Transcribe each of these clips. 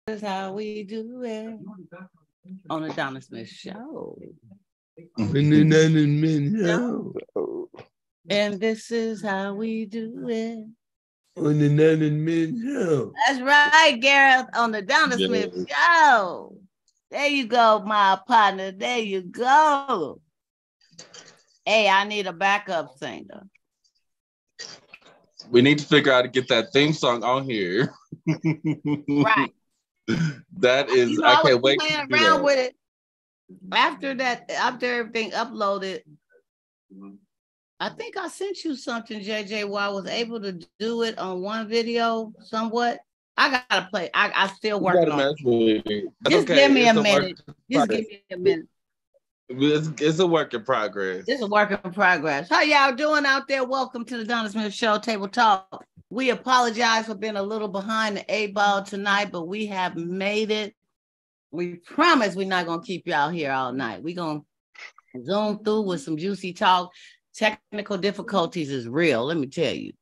is how we do it on the Donna Smith Show. And this is how we do it on the None and Men Show. That's right, Gareth, on the Donna Smith Show. There you go, my partner. There you go. Hey, I need a backup singer. We need to figure out how to get that theme song on here. Right. That is, you know, I can't wait to do around with it. After everything uploaded, I think I sent you something, JJ, where I was able to do it on one video somewhat. I gotta play. I still working on it. Just give me a minute. Just give me a minute. It's a work in progress. It's a work in progress. How y'all doing out there? Welcome to the Donna Smith Show Table Talk. We apologize for being a little behind the A-ball tonight, but we have made it. We promise we're not gonna keep y'all here all night. We're gonna zoom through with some juicy talk. Technical difficulties is real, let me tell you.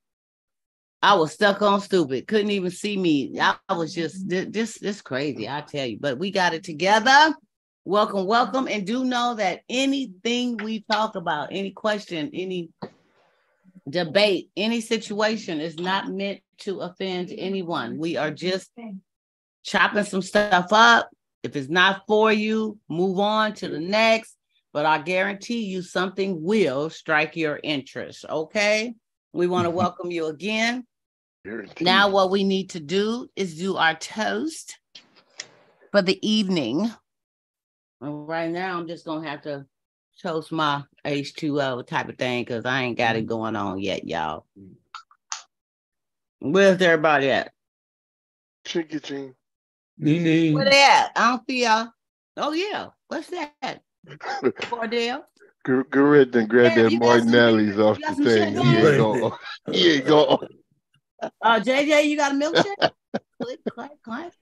I was stuck on stupid, couldn't even see me. I was just this crazy, I tell you. But we got it together. Welcome, welcome. And do know that anything we talk about, any question, any debate, any situation is not meant to offend anyone. We are just chopping some stuff up. If it's not for you, move on to the next. But I guarantee you something will strike your interest, okay? We want to welcome you again. Now what we need to do is do our toast for the evening. And right now, I'm just going to have to toast my H2O type of thing because I ain't got it going on yet, y'all. Where's everybody at? Chinky ching. Where they at? I don't see y'all. Oh, yeah. What's that? Cordell? Go ahead and grab that Martinelli's off the thing. He ain't going. JJ, you got a milkshake? Click, clack, clack.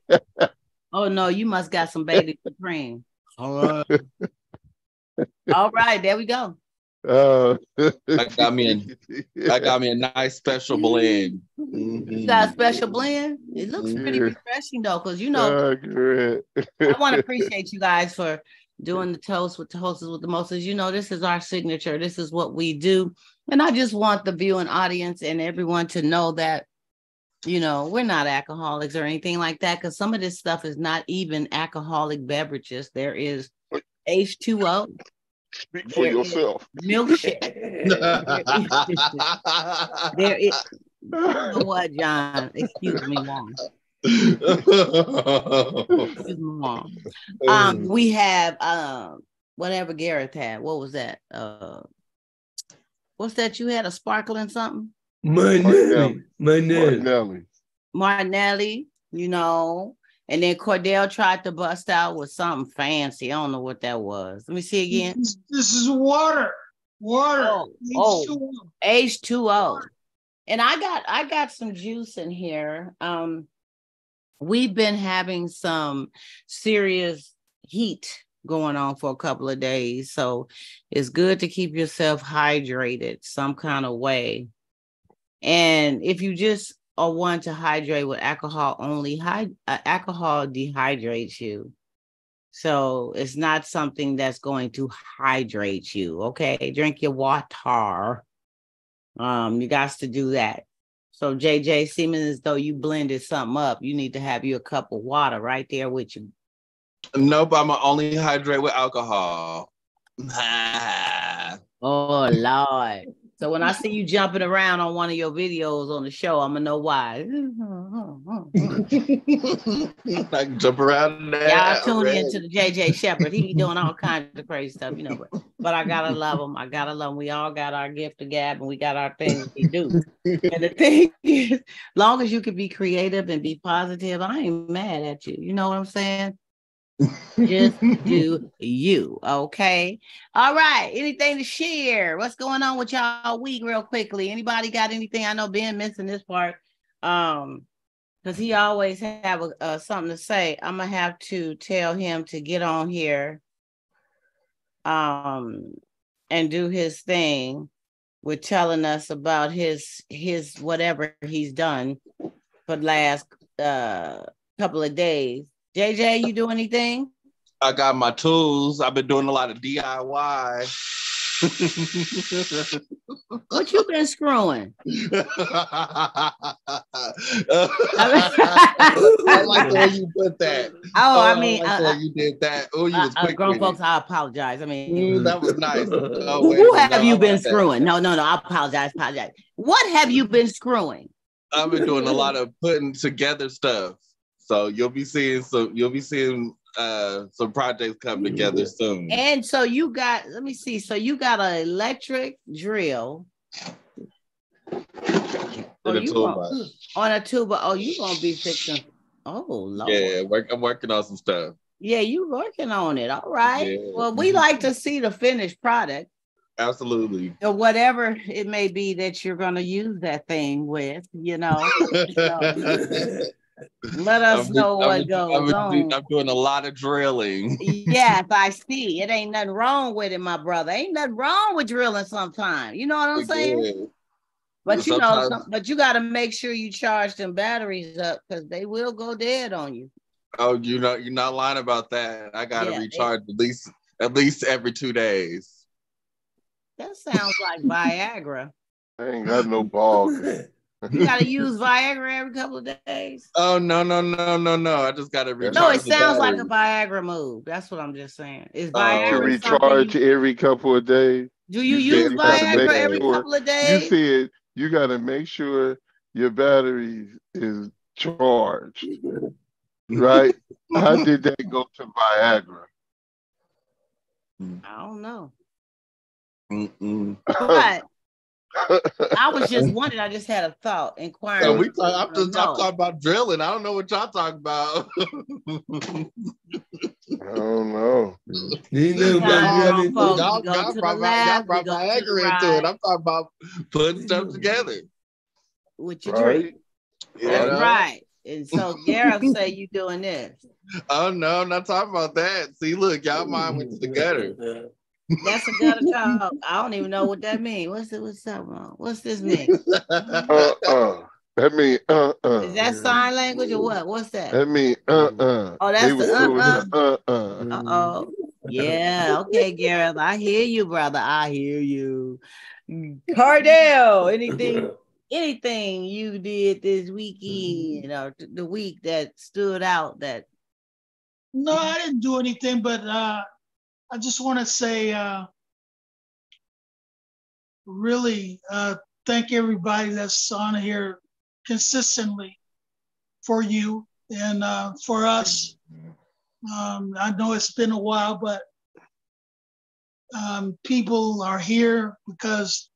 Oh, no, you must got some baby supreme. All right, there we go. I got me a nice special blend. You got a special blend? It looks pretty refreshing though, because you know I want to appreciate you guys for doing the toast with the hostess with the mostest. You know, this is our signature. This is what we do. And I just want the viewing audience and everyone to know that, you know, we're not alcoholics or anything like that, because some of this stuff is not even alcoholic beverages. There is H2O. Speak for yourself. Milkshake. There is. You know what, John? Excuse me, Mom. Excuse me, Mom. We have whatever Gareth had. What was that? What's that you had? A sparkling something? Martinelli, you know. And then Cordell tried to bust out with something fancy. I don't know what that was. Let me see again. This is water. Oh, H2O. And I got some juice in here. We've been having some serious heat going on for a couple of days. So it's good to keep yourself hydrated some kind of way. And if you just or want to hydrate with alcohol only, alcohol dehydrates you. So it's not something that's going to hydrate you, okay? Drink your water. You got to do that. So JJ, seeming as though you blended something up, you need to have you a cup of water right there with you. Nope, I'm only hydrate with alcohol. Oh, Lord. So when I see you jumping around on one of your videos on the show, I'm gonna know why. I can jump around there. Y'all tune into the JJ Shepherd. He be doing all kinds of crazy stuff, you know. But I gotta love him. I gotta love him. We all got our gift of gab, and we got our things we do. And the thing is, long as you can be creative and be positive, I ain't mad at you. You know what I'm saying? Just do you, okay? All right, anything to share? What's going on with y'all week real quickly? Anybody got anything? I know Ben missing this part because he always have something to say. I'm gonna have to tell him to get on here and do his thing with telling us about his whatever he's done for the last couple of days. JJ, you do anything? I got my tools. I've been doing a lot of DIY. What you been screwing? I like the way you put that. I mean, I like the way you did that. Oh, you was quick. Grown folks, I apologize. I mean, that was nice. Who have you been screwing? No. I apologize. What have you been screwing? I've been doing a lot of putting together stuff. So you'll be seeing some projects come together soon. And so you got, let me see. So you got an electric drill. On a tuba. Oh, you gonna be fixing. Oh, Lord. Yeah, I'm working on some stuff. Yeah, you working on it. All right. Yeah. Well, we like to see the finished product. Absolutely. Or whatever it may be that you're gonna use that thing with, Let us know what goes on. I'm doing a lot of drilling. Yes, I see. It ain't nothing wrong with it, my brother. Ain't nothing wrong with drilling sometimes. You know what I'm saying? But you got to make sure you charge them batteries up because they will go dead on you. Oh, you're not lying about that. I got to recharge at least every 2 days. That sounds like Viagra. I ain't got no balls. You got to use Viagra every couple of days. Oh, no. I just got to recharge. No, it sounds like a Viagra move. That's what I'm just saying. Is Viagra to recharge every couple of days? Do you use Viagra every couple of days? You said you got to make sure your battery is charged, right? How did that go to Viagra? I don't know. Mm-mm. But I was just wondering. I just had a thought inquiring. So I'm talking about drilling. I don't know what y'all talking about. I don't know. Y'all brought Viagra into it. I'm talking about putting stuff together with your drink. That's right. And so Gareth say you doing this. Oh no, I'm not talking about that. See, look, y'all mind went to the gutter. That's a gutter talk. I don't even know what that means. What's up, Mom? What's this mean? That mean Is that sign language or what? What's that? That mean Oh, that's the Uh-oh. Yeah, okay, Gareth. I hear you, brother. I hear you. Cardell, anything you did this weekend or the week that stood out that? No, I didn't do anything, but I just want to say really thank everybody that's on here consistently for you and for us. I know it's been a while, but people are here because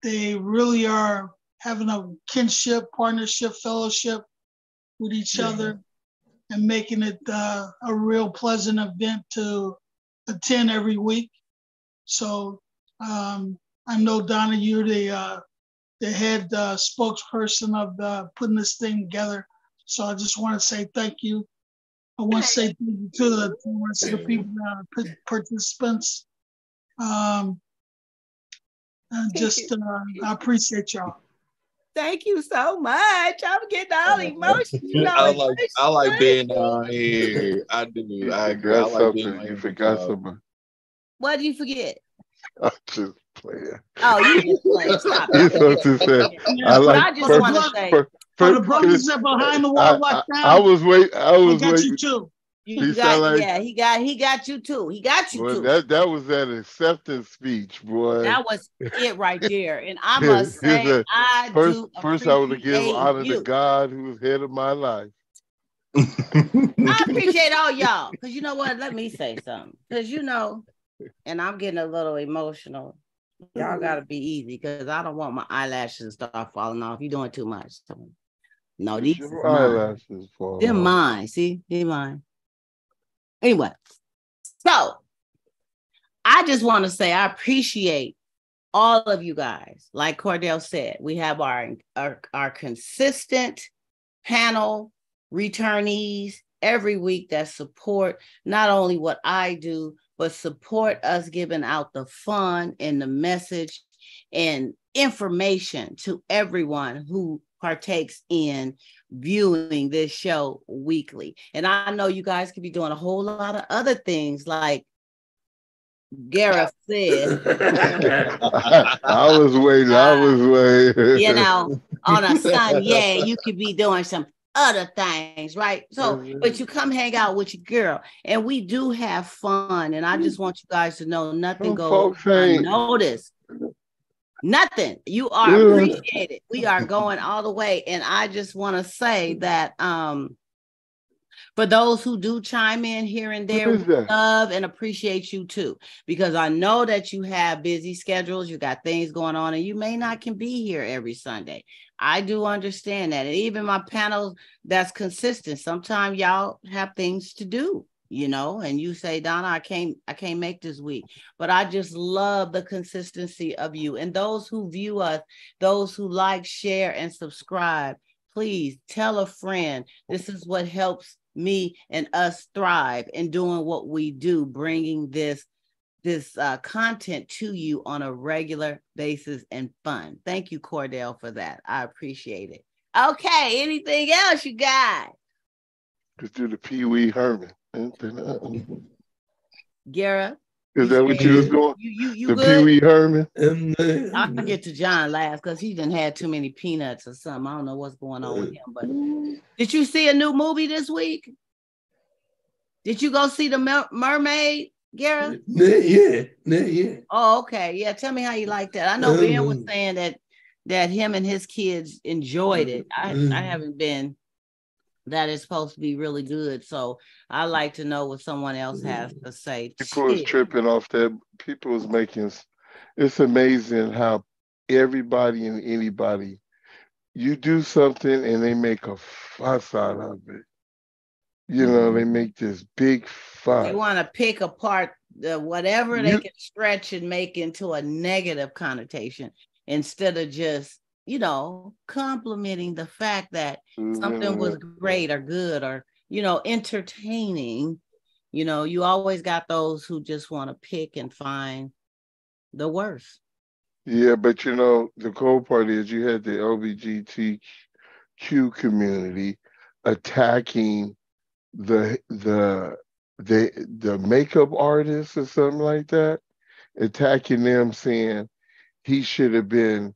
they really are having a kinship, partnership, fellowship with each other and making it a real pleasant event to attend every week. So I know, Donna, you're the head spokesperson of putting this thing together. So I just want to say thank you. I want to say thank you to the people, participants. I appreciate y'all. Thank you so much. I'm getting all emotional. I like being on here. I do. I agree. I like being on here. You forgot something. What did you forget? I'm just playing. Oh, you just playing. Stop. You're supposed to say. I just want to say. For the brothers that behind the wall, I was waiting. I got you too. He got you too. He got you too. That was that acceptance speech, boy. That was it right there. And I must say, first I want to give honor to God, who is head of my life. I appreciate all y'all. Because you know what? Let me say something. Because and I'm getting a little emotional. Y'all got to be easy because I don't want my eyelashes to start falling off. You're doing too much. No, these eyelashes fall off. They're mine. See? They're mine. Anyway, so I just want to say I appreciate all of you guys. Like Cordell said, we have our consistent panel returnees every week that support not only what I do, but support us giving out the fun and the message and information to everyone who partakes in viewing this show weekly. And I know you guys could be doing a whole lot of other things, like Gareth said. I was waiting. You know, on a Sunday, you could be doing some other things, right? So, but you come hang out with your girl, and we do have fun. And I just want you guys to know nothing goes unnoticed. Nothing. You are appreciated. We are going all the way. And I just want to say that for those who do chime in here and there, we love and appreciate you too, because I know that you have busy schedules, you got things going on, and you may not can be here every Sunday. I do understand that. And even my panel that's consistent, sometimes y'all have things to do, you know, and you say, Donna, I can't make this week. But I just love the consistency of you. And those who view us, those who like, share, and subscribe, please tell a friend. This is what helps me and us thrive in doing what we do, bringing this content to you on a regular basis and fun. Thank you, Cordell, for that. I appreciate it. Okay, anything else you got? Let's do the Pee Wee Herman. Garrett? Is that what you was doing? You the good? Pee Wee Herman? I'll get to John last because he done had too many peanuts or something. I don't know what's going on with him. But did you see a new movie this week? Did you go see The Mermaid, Gareth? Yeah. Oh, okay. Yeah, tell me how you like that. I know Ben was saying that him and his kids enjoyed it. I haven't been. That is supposed to be really good. So I like to know what someone else has to say. People was tripping off that. People was making, it's amazing how everybody and anybody, you do something and they make a fuss out of it. You know, they make this big fuss. They want to pick apart whatever they can stretch and make into a negative connotation instead of just, you know, complimenting the fact that something was great or good or, you know, entertaining. You know, you always got those who just want to pick and find the worst. Yeah, but you know, the cool part is you had the LGBTQ community attacking the makeup artists or something like that, attacking them, saying they should have been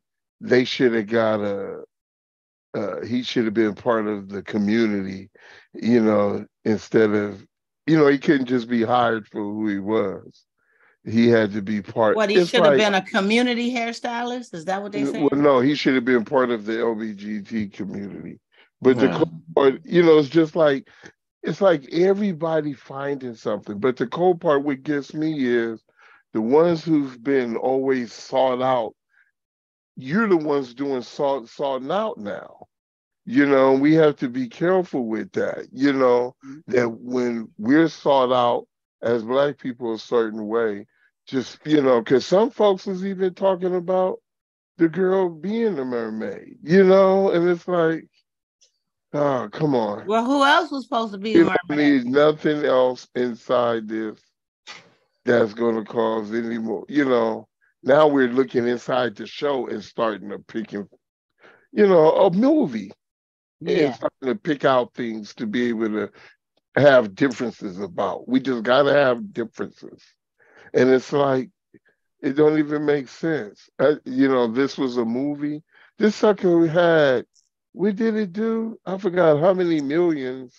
part of the community, you know, instead of, you know, he couldn't just be hired for who he was. He had to be part. What, he should have been a community hairstylist? Is that what they say? Well, no, he should have been part of the LGBT community. But the cool part, you know, it's like everybody finding something. But the cool part, what gets me is the ones who've been always sought out, you're the ones doing sought out now. You know, we have to be careful with that, you know, that when we're sought out as Black people a certain way, just, you know, because some folks was even talking about the girl being a mermaid, you know, and it's like, oh, come on. Well, who else was supposed to be a mermaid? There's nothing else inside this that's going to cause any more, you know. Now we're looking inside the show and starting to pick, you know, a movie. Yeah. And starting to pick out things to be able to have differences about. We just got to have differences. And it's like, it don't even make sense. You know, this was a movie. This sucker had, what did it do? I forgot how many millions.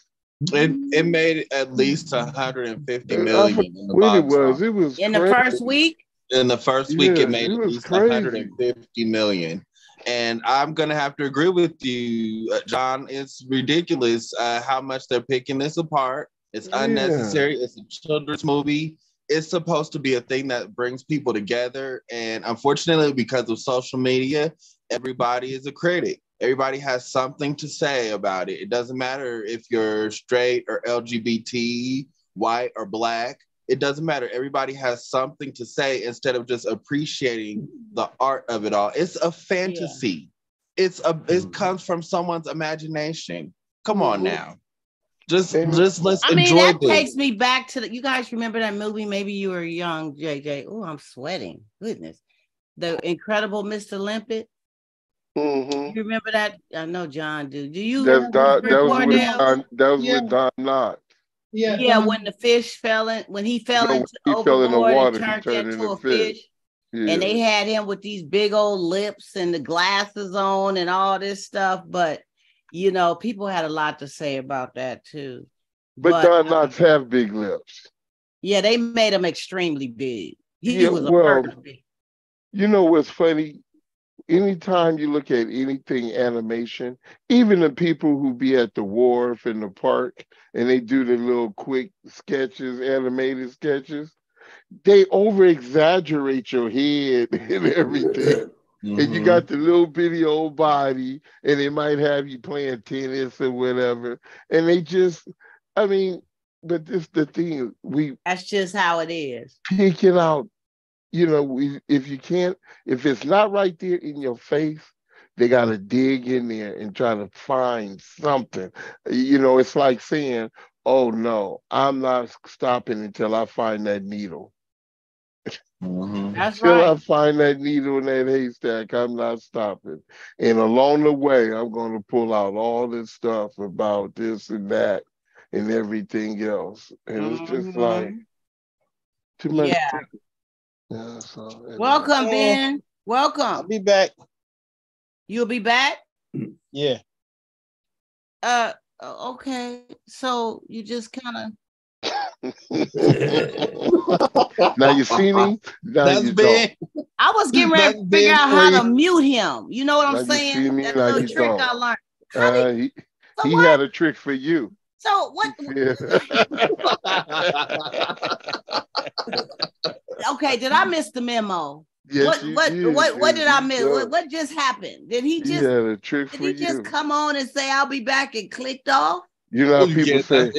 It made at least 150 million. What it was in the first week? In the first week, it made at least 150 million. And I'm going to have to agree with you, John. It's ridiculous how much they're picking this apart. It's unnecessary. It's a children's movie. It's supposed to be a thing that brings people together. And unfortunately, because of social media, everybody is a critic. Everybody has something to say about it. It doesn't matter if you're straight or LGBT, white or Black. It doesn't matter. Everybody has something to say instead of just appreciating the art of it all. It's a fantasy. Yeah. It comes from someone's imagination. Come on now. Just let's enjoy that this. Takes me back to you guys remember that movie? Maybe you were young, JJ. Oh, I'm sweating. Goodness. The Incredible Mr. Limpet. You remember that? I know John do. Do you? That's Don. That was with Cornell? Don. That was with Don Knotts. Yeah, when the fish fell in, when he fell into fell in the water, and turned into a fish. Yeah. And they had him with these big old lips and the glasses on and all this stuff. But, you know, people had a lot to say about that too. But Don Knotts have big lips. Yeah, they made him extremely big. He was a person big. You know what's funny? Anytime you look at anything animation, even the people who be at the wharf in the park and they do the little quick sketches, animated sketches, they over exaggerate your head and everything. And you got the little bitty old body, and they might have you playing tennis or whatever. And they just, I mean, but this the thing, that's just how it is. Pick it out. You know, if it's not right there in your face, they got to dig in there and try to find something. You know, it's like saying, oh no, I'm not stopping until I find that needle. That's Until right. I find that needle in that haystack, I'm not stopping. And along the way, I'm going to pull out all this stuff about this and that and everything else. And it's just like too much. Yeah, so, welcome, Ben. Welcome. I'll be back. You'll be back? Yeah. Okay. So you just kind of. Now you see me. Now That's you Ben. don't. I was getting ready to figure out how to mute him. You know what I'm saying? See me, that now little you trick don't. I learned. He had a trick for you. So what? Yeah. Okay, did I miss the memo? Yes, what did I miss? What just happened? Did he just a trick for you? Did he just come on and say I'll be back and clicked off? You know how people say,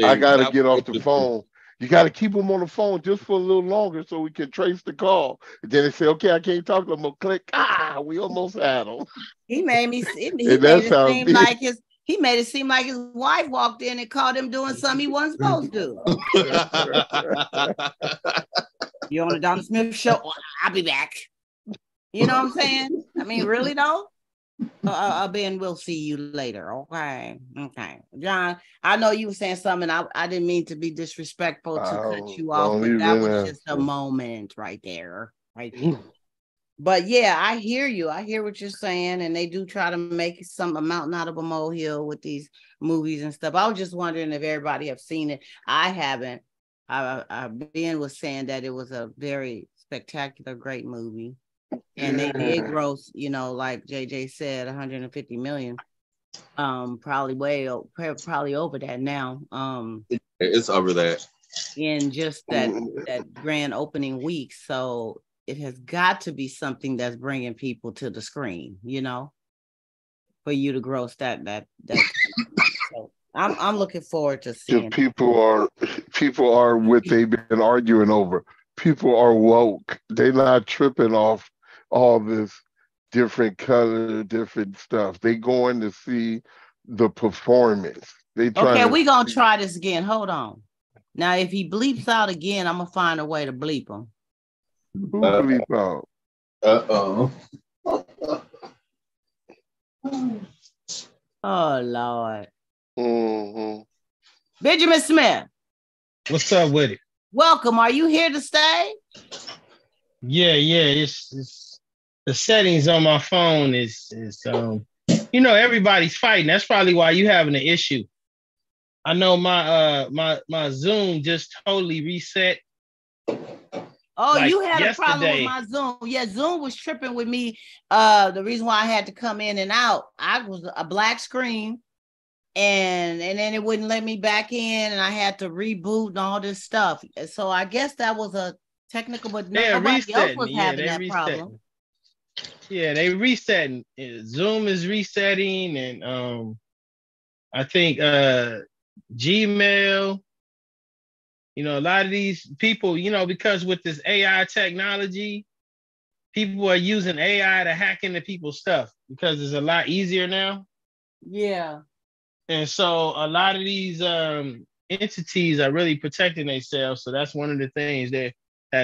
I gotta get off the phone. You gotta keep them on the phone just for a little longer so we can trace the call. And then they say, okay, I can't talk to them. We'll click. We almost had him. He made it seem like his wife walked in and caught him doing something he wasn't supposed to. You're on the Donna Smith Show. I'll be back. You know what I'm saying? I mean, really though? Ben, we'll see you later. Okay. John, I know you were saying something. I didn't mean to be disrespectful to cut you off, but that was just a moment right there. Right there. But yeah, I hear you. I hear what you're saying. And they do try to make a mountain out of a molehill with these movies and stuff. I was just wondering if everybody have seen it. I haven't. Ben was saying that it was a very spectacular, great movie. And they did gross, you know, like JJ said, 150 million. Probably over that now. It's over that. In just that grand opening week. So it has got to be something that's bringing people to the screen, you know, for you to gross that. So I'm looking forward to seeing. People are what they've been arguing over. People are woke. They're not tripping off all this different color, different stuff. They going to see the performance. We're gonna try this again. Hold on. Now, if he bleeps out again, I'm gonna find a way to bleep him. Who bleep out? Oh Lord. Mm-hmm. Benjamin Smith. What's up with it? Welcome. Are you here to stay? Yeah. It's the settings on my phone is you know, everybody's fighting. That's probably why you having an issue. I know my Zoom just totally reset. Oh, like you had a problem with my Zoom. Yeah, Zoom was tripping with me. The reason why I had to come in and out, I was a black screen, and then it wouldn't let me back in, and I had to reboot and all this stuff. So I guess that was a technical, but nobody else was having that problem. Yeah, they resetting. Zoom is resetting, and I think Gmail. You know, a lot of these people, you know, because with this AI technology, people are using AI to hack into people's stuff because it's a lot easier now. Yeah. And so a lot of these entities are really protecting themselves. So that's one of the things that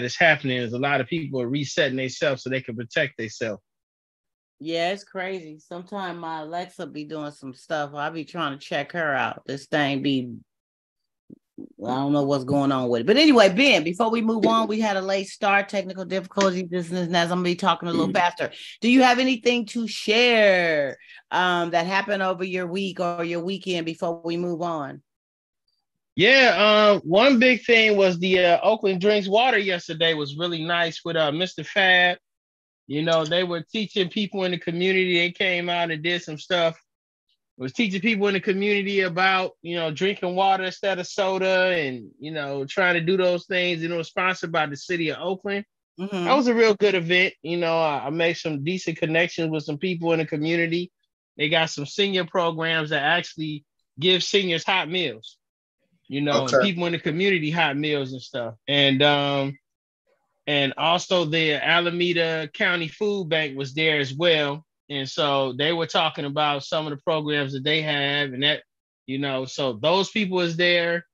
is happening is a lot of people are resetting themselves so they can protect themselves. Yeah, it's crazy. Sometimes my Alexa be doing some stuff. I be trying to check her out. This thing be, I don't know what's going on with it. But anyway, Ben, before we move on, we had a late start, technical difficulties, this and that. I'm gonna be talking a little faster. Do you have anything to share that happened over your week or your weekend before we move on? Yeah, one big thing was the Oakland Drinks Water yesterday was really nice with Mr. Fab. You know, they were teaching people in the community. They came out and did some stuff. It was teaching people in the community about, you know, drinking water instead of soda and, you know, trying to do those things. You know, sponsored by the city of Oakland. Mm-hmm. That was a real good event. You know, I made some decent connections with some people in the community. They got some senior programs that actually give seniors hot meals. You know, and people in the community hot meals and stuff. And also the Alameda County Food Bank was there as well. And so they were talking about some of the programs that they have and that, you know, so those people was there.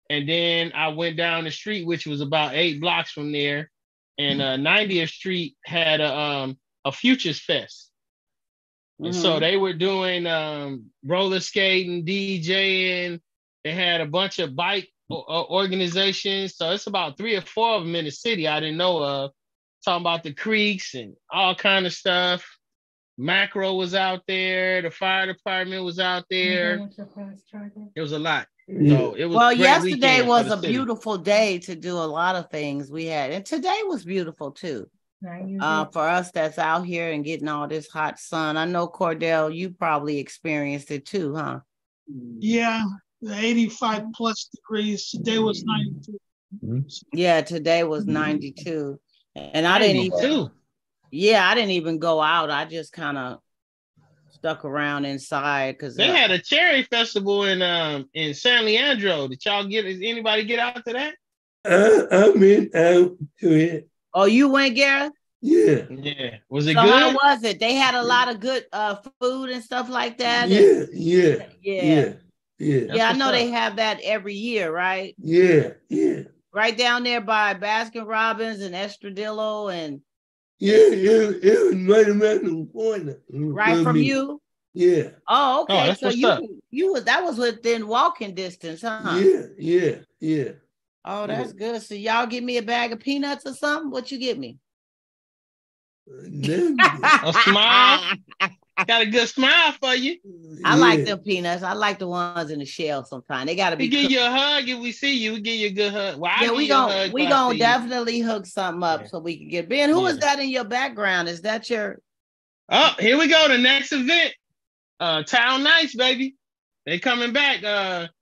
And then I went down the street, which was about 8 blocks from there. And 90th Street had a Futures Fest. And so they were doing roller skating, DJing. They had a bunch of bike organizations. So it's about 3 or 4 of them in the city I didn't know of. Talking about the creeks and all kind of stuff. Macro was out there. The fire department was out there. It was a lot. So it was. Well, yesterday was a beautiful day to do a lot of things we had. And today was beautiful too. For us that's out here and getting all this hot sun. I know, Cordell, you probably experienced it too, huh? Yeah. The 85 plus degrees. Today was 92. Yeah, today was 92. And I 92. didn't even go out. I just kind of stuck around inside because they had a cherry festival in San Leandro. Did anybody get out to that? I went out to it. Oh, you went, Gareth? Yeah. Yeah. Was it so good? How was it? They had a lot of good food and stuff like that. Yeah, I know they have that every year, right? Yeah. Right down there by Baskin Robbins and Estradillo and it was right around the corner. Right from you? Yeah. Oh, okay. So that was within walking distance, huh? Yeah. Oh, that's good. So y'all give me a bag of peanuts or something? What you get me? A smile. Got a good smile for you. I like them peanuts. I like the ones in the shell sometimes. They gotta be. We give you a hug if we see you. We give you a good hug. Well, we gonna definitely hook something up so we can get Ben. Who is that in your background? Is that your Oh, here we go. The next event. Town Nights, baby. They coming back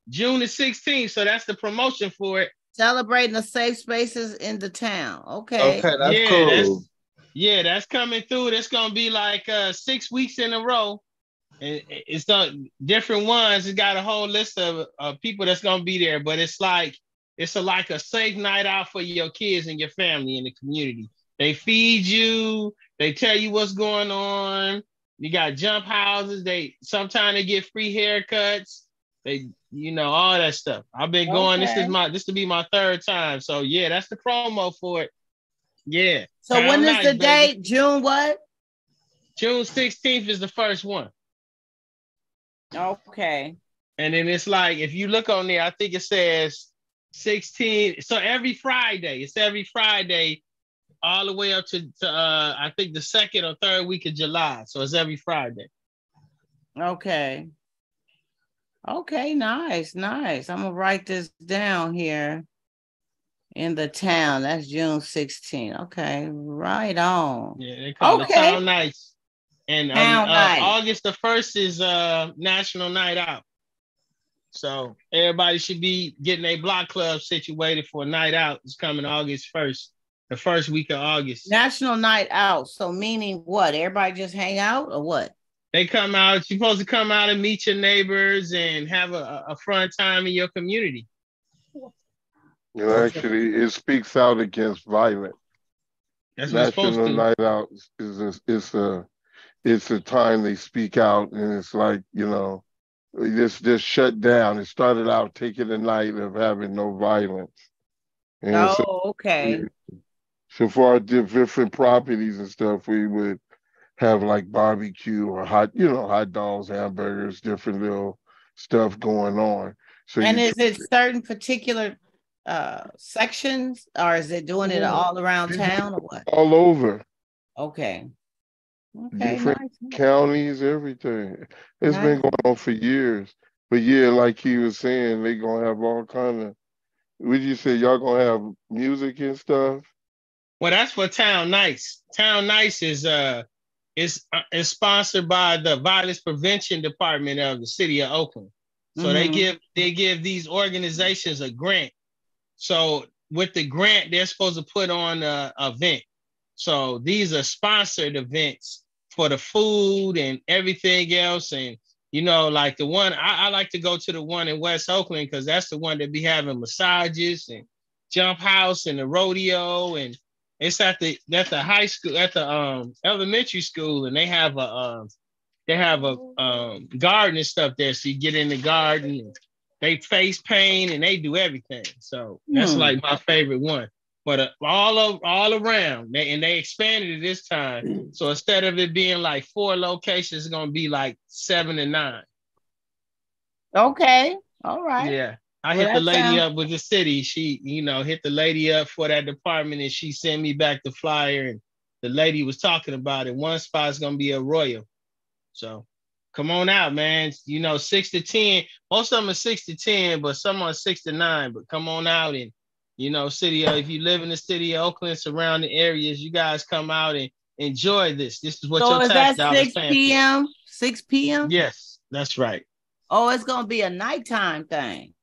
June the 16th. So that's the promotion for it. Celebrating the safe spaces in the town. Okay, that's cool. That's coming through. That's gonna be like 6 weeks in a row. And it's different ones. It's got a whole list of people that's gonna be there, but it's like a safe night out for your kids and your family in the community. They feed you, they tell you what's going on. You got jump houses. Sometimes they get free haircuts. They, all that stuff. I've been going. This will be my 3rd time. So yeah, that's the promo for it. Yeah. So when is the date? June what? June 16th is the first one. Okay. And then it's like, if you look on there, I think it says 16. So every Friday, all the way up to I think the 2nd or 3rd week of July. So it's every Friday. Okay, nice. I'm gonna write this down here. In the town, that's June 16th. Okay, right on. Yeah, they call it Town Nights. And August the 1st is National Night Out. So everybody should be getting a block club situated for a night out. It's coming August 1st, the 1st week of August. National Night Out. So meaning what? Everybody just hang out or what? They come out. You're supposed to come out and meet your neighbors and have a fun time in your community. Actually, it speaks out against violence. That's what it's supposed to. National Night Out it's a time they speak out, and it's like, it's just shut down. It started out taking a night of having no violence. And okay. So for our different properties and stuff, we would have like barbecue or hot dogs, hamburgers, different little stuff going on. So and is it certain particular sections, or is it doing it all around town, or what? All over. Okay. Different Nice. counties, everything. It's Nice. been going on for years. But yeah, like he was saying, they gonna have all kind of. Would you say y'all gonna have music and stuff? Well, that's for Town Nice. Town Nice is sponsored by the Violence Prevention Department of the City of Oakland. So they give these organizations a grant. So with the grant, they're supposed to put on an event. So these are sponsored events for the food and everything else. And, like the one, I like to go to the one in West Oakland because that's the one that be having massages and jump house and the rodeo. And it's at the high school, at the elementary school. And they have a garden and stuff there. So you get in the garden and they face paint and they do everything. So that's like my favorite one. But all around, they expanded it this time. So instead of it being like 4 locations, it's gonna be like 7 and 9. Okay, all right. Yeah, I hit the lady up with the city. She, hit the lady up for that department, and she sent me back the flyer. And the lady was talking about it. One spot's gonna be a Royal. So come on out, man. 6 to 10. Most of them are 6 to 10, but some are 6 to 9. But come on out and. If you live in the city of Oakland, surrounding areas, you guys come out and enjoy this. This is what your tax dollars paying 6 p.m.? 6 p.m.? Yes, that's right. Oh, it's going to be a nighttime thing.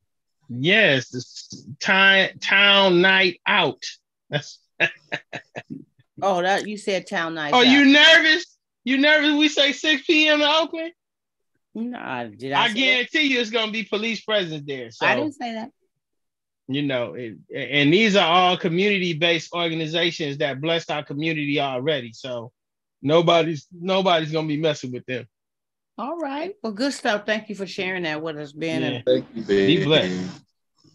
Yes, it's town night out. That's Oh, that you said town night. Oh, out. You nervous? You nervous we say 6 p.m. in Oakland? No, I guarantee you it's going to be police presence there. So I didn't say that. And these are all community-based organizations that blessed our community already. So nobody's gonna be messing with them. All right. Well, good stuff. Thank you for sharing that with us, Ben. Yeah. Thank you, Ben. Be blessed.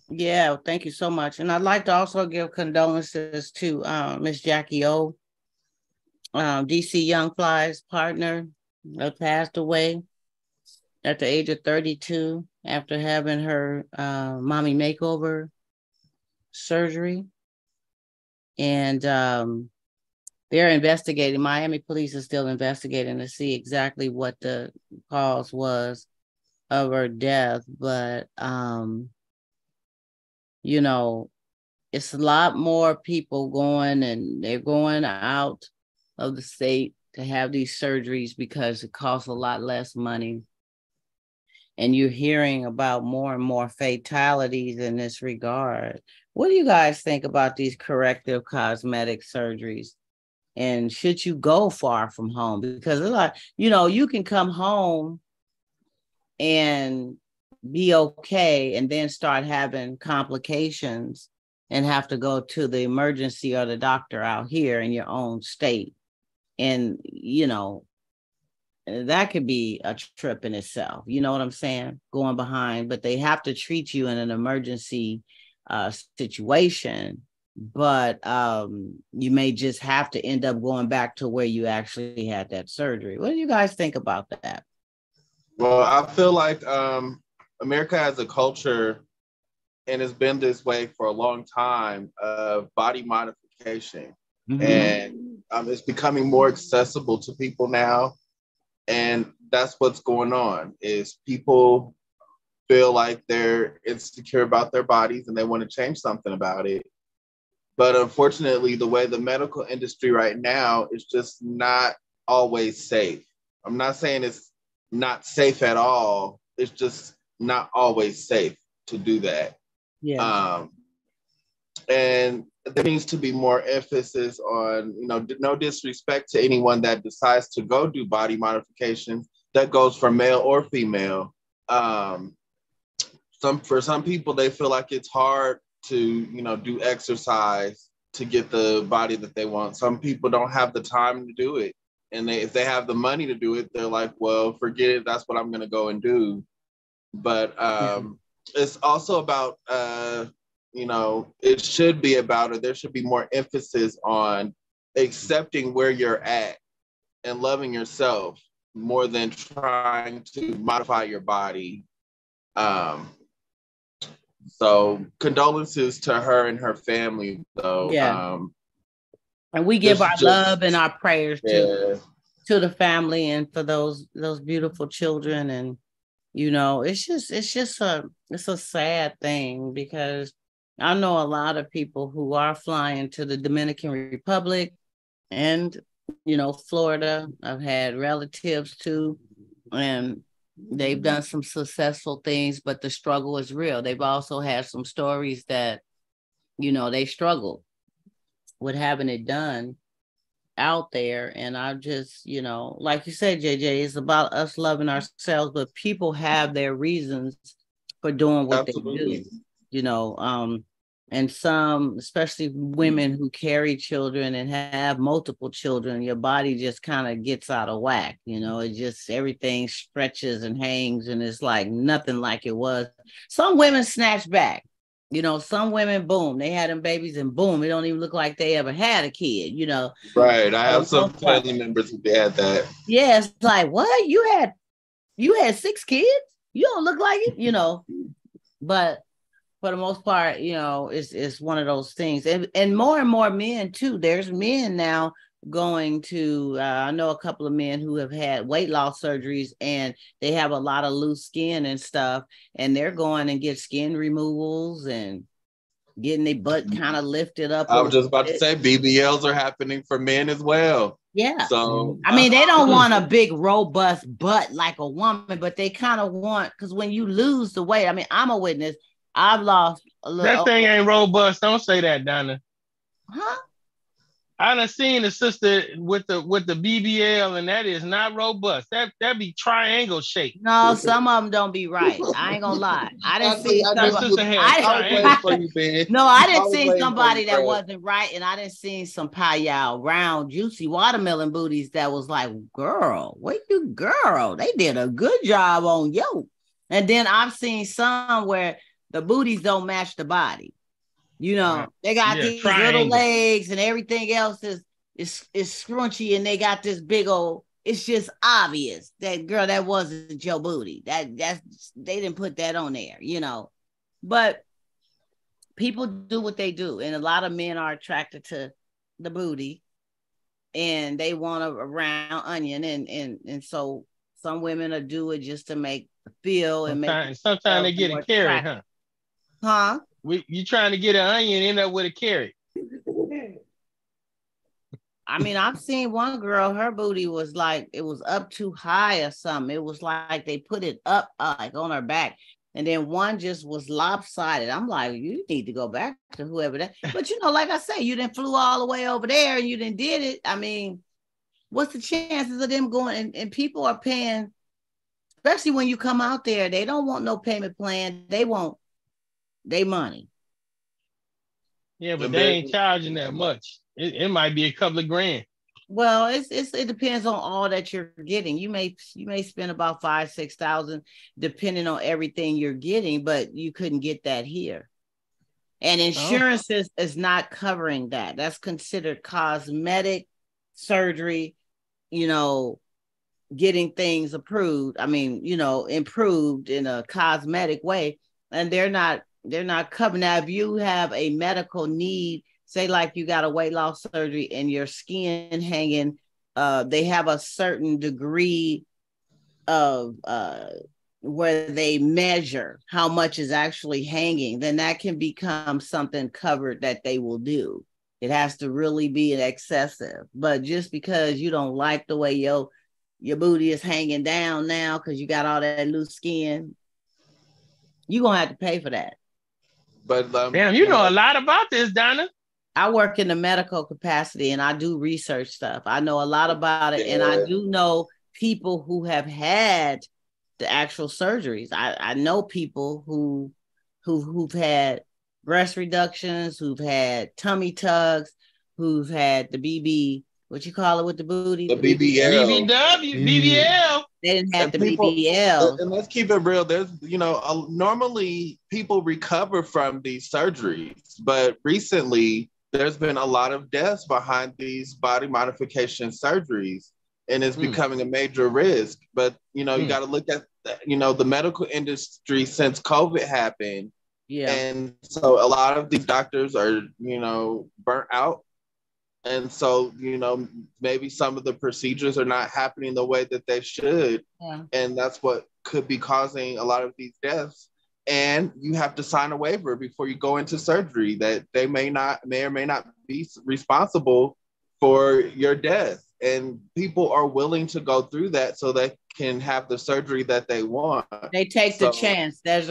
Yeah, thank you so much. And I'd like to also give condolences to Miss Jackie O, DC Young Fly's partner, that passed away at the age of 32 after having her mommy makeover surgery. And they're investigating. Miami police is still investigating to see exactly what the cause was of her death. But it's a lot more people going, and they're going out of the state to have these surgeries because it costs a lot less money. And you're hearing about more and more fatalities in this regard. What do you guys think about these corrective cosmetic surgeries? And should you go far from home? Because a lot, you can come home and be okay and then start having complications and have to go to the emergency or the doctor out here in your own state. And, that could be a trip in itself. You know what I'm saying? Going behind, but they have to treat you in an emergency situation. But you may just have to end up going back to where you actually had that surgery. What do you guys think about that? Well, I feel like America has a culture, and it's been this way for a long time, of body modification. Mm-hmm. And it's becoming more accessible to people now. And that's what's going on, is people feel like they're insecure about their bodies and they want to change something about it. But unfortunately, the way the medical industry right now is just not always safe. I'm not saying it's not safe at all. It's just not always safe to do that. Yeah. And there needs to be more emphasis on, no disrespect to anyone that decides to go do body modifications, that goes for male or female. For some people, they feel like it's hard to, do exercise to get the body that they want. Some people don't have the time to do it. And if they have the money to do it, they're like, well, forget it. That's what I'm going to go and do. But it's also about, it should be about, or there should be more emphasis on accepting where you're at and loving yourself more than trying to modify your body. So condolences to her and her family, though. Yeah. And we give our love and our prayers to the family and for those beautiful children. And it's a sad thing, because I know a lot of people who are flying to the Dominican Republic and Florida. I've had relatives too, and they've done some successful things, but the struggle is real. They've also had some stories that they struggle with having it done out there. And I just, like you said, JJ, it's about us loving ourselves, but people have their reasons for doing what Absolutely. They do, and some, especially women who carry children and have multiple children, your body just kind of gets out of whack. It just, everything stretches and hangs, and it's like nothing like it was. Some women snatch back. Some women, boom, they had them babies and boom, it don't even look like they ever had a kid, Right. I have some family members who had that. Yeah, it's like, what? You had 6 kids? You don't look like it, But for the most part, it's one of those things. And more men too. There's men now going to, I know a couple of men who have had weight loss surgeries, and they have a lot of loose skin and stuff, and they're going and get skin removals and getting their butt kind of lifted up. I was just about to say BBLs are happening for men as well. Yeah. So I mean, they don't want a big robust butt like a woman, but they kind of want, because when you lose the weight, I mean, I'm a witness. I've lost a little. That thing ain't robust. Don't say that, Donna. Huh? I done seen the sister with the BBL, and that is not robust. That be triangle shape. No, some of them don't be right. I ain't gonna lie. I didn't see somebody that wasn't right, and I didn't see some payal round juicy watermelon booties that was like, girl, they did a good job on you. And then I've seen some where the booties don't match the body. They got these triangle. Little legs, and everything else is scrunchy, and they got this big old. It's just obvious that, girl, that wasn't your booty. That's they didn't put that on there, But people do what they do, and a lot of men are attracted to the booty, and they want a round onion, and so some women will do it just to make feel and make. Sometimes they get a carrot, huh? Huh? You trying to get an onion, end up with a carrot. I mean, I've seen one girl, her booty was like, it was up too high or something. It was like they put it up like on her back. And then one just was lopsided. I'm like, you need to go back to whoever that. But like I say, you didn't flew all the way over there and you didn't did it. I mean, what's the chances of them going? And people are paying, especially when you come out there, they don't want no payment plan. They want they money. Yeah, but they ain't charging that much. It might be a couple of grand. Well, it depends on all that you're getting. You may spend about $5,000-$6,000 depending on everything you're getting, but you couldn't get that here. And insurance is not covering that. That's considered cosmetic surgery, getting things approved. I mean, improved in a cosmetic way, and they're not covering that. If you have a medical need, say like you got a weight loss surgery and your skin hanging, they have a certain degree of where they measure how much is actually hanging, then that can become something covered that they will do. It has to really be an excessive. But just because you don't like the way your booty is hanging down now because you got all that loose skin, you're going to have to pay for that. But damn, you know a lot about this, Donna. I work in the medical capacity and I do research stuff. I know a lot about it. And I do know people who have had the actual surgeries. I know people who've had breast reductions, who've had tummy tucks, who've had the BB, what you call it with the booty? The BBL. BBL. They didn't have the BBL. And let's keep it real. There's, normally people recover from these surgeries, but recently there's been a lot of deaths behind these body modification surgeries. and it's becoming a major risk. But you got to look at the medical industry since COVID happened. Yeah. And so a lot of these doctors are, burnt out. And so, maybe some of the procedures are not happening the way that they should. Yeah. And that's what could be causing a lot of these deaths. And you have to sign a waiver before you go into surgery that they may or may not be responsible for your death. And people are willing to go through that so they can have the surgery that they want. They take the chance. They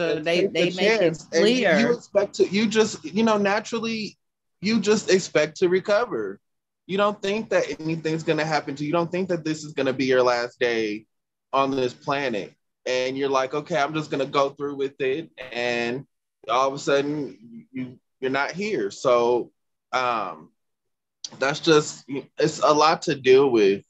make it clear. And you expect to, naturally, you just expect to recover. You don't think that anything's going to happen to you. You don't think that this is going to be your last day on this planet. And you're like, okay, I'm just going to go through with it. And all of a sudden, you're not here. So that's just, it's a lot to deal with,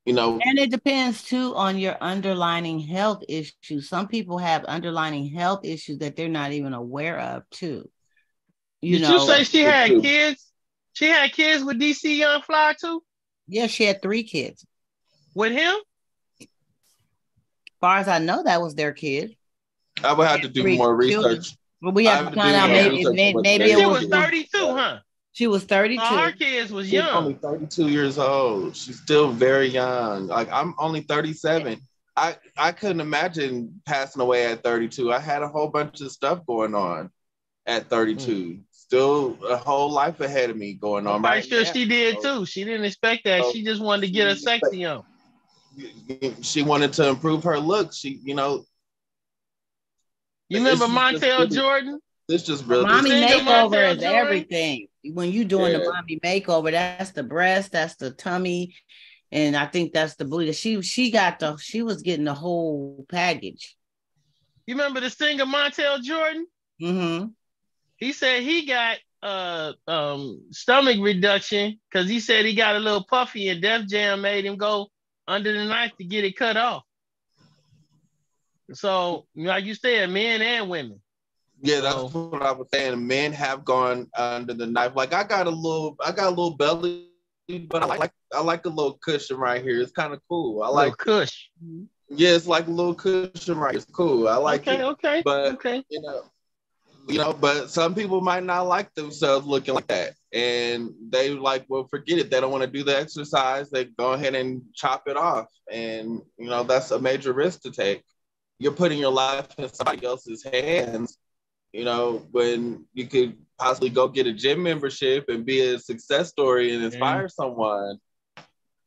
And it depends, too, on your underlying health issues. Some people have underlying health issues that they're not even aware of, too. Did you say she had kids? She had kids with DC Young Fly too? Yeah, she had 3 kids. With him? As far as I know, that was their kid. I would have to do more research. But we have to find out maybe it was 32, huh? She was 32. Her kids was young. She's only 32 years old. She's still very young. Like, I'm only 37. I couldn't imagine passing away at 32. I had a whole bunch of stuff going on at 32. Still a whole life ahead of me going on. I'm sure she did too. She didn't expect that. She just wanted to get her sexy on. She wanted to improve her look. You remember Montel Jordan? This just really mommy makeover is everything. When you doing the mommy makeover, that's the breast, that's the tummy, and I think that's the booty. She was getting the whole package. You remember the singer Montel Jordan? Mm-hmm. He said he got stomach reduction because he said he got a little puffy and Def Jam made him go under the knife to get it cut off. So, like you said, men and women. Yeah, that's what I was saying. Men have gone under the knife. Like I got a little belly, but I like a little cushion right here. It's kind of cool. I like cush. Yeah, it's like a little cushion right. It's cool. I like it. Okay. But but some people might not like themselves looking like that. And they forget it. They don't want to do the exercise. They go ahead and chop it off. And, that's a major risk to take. You're putting your life in somebody else's hands, when you could possibly go get a gym membership and be a success story and inspire someone.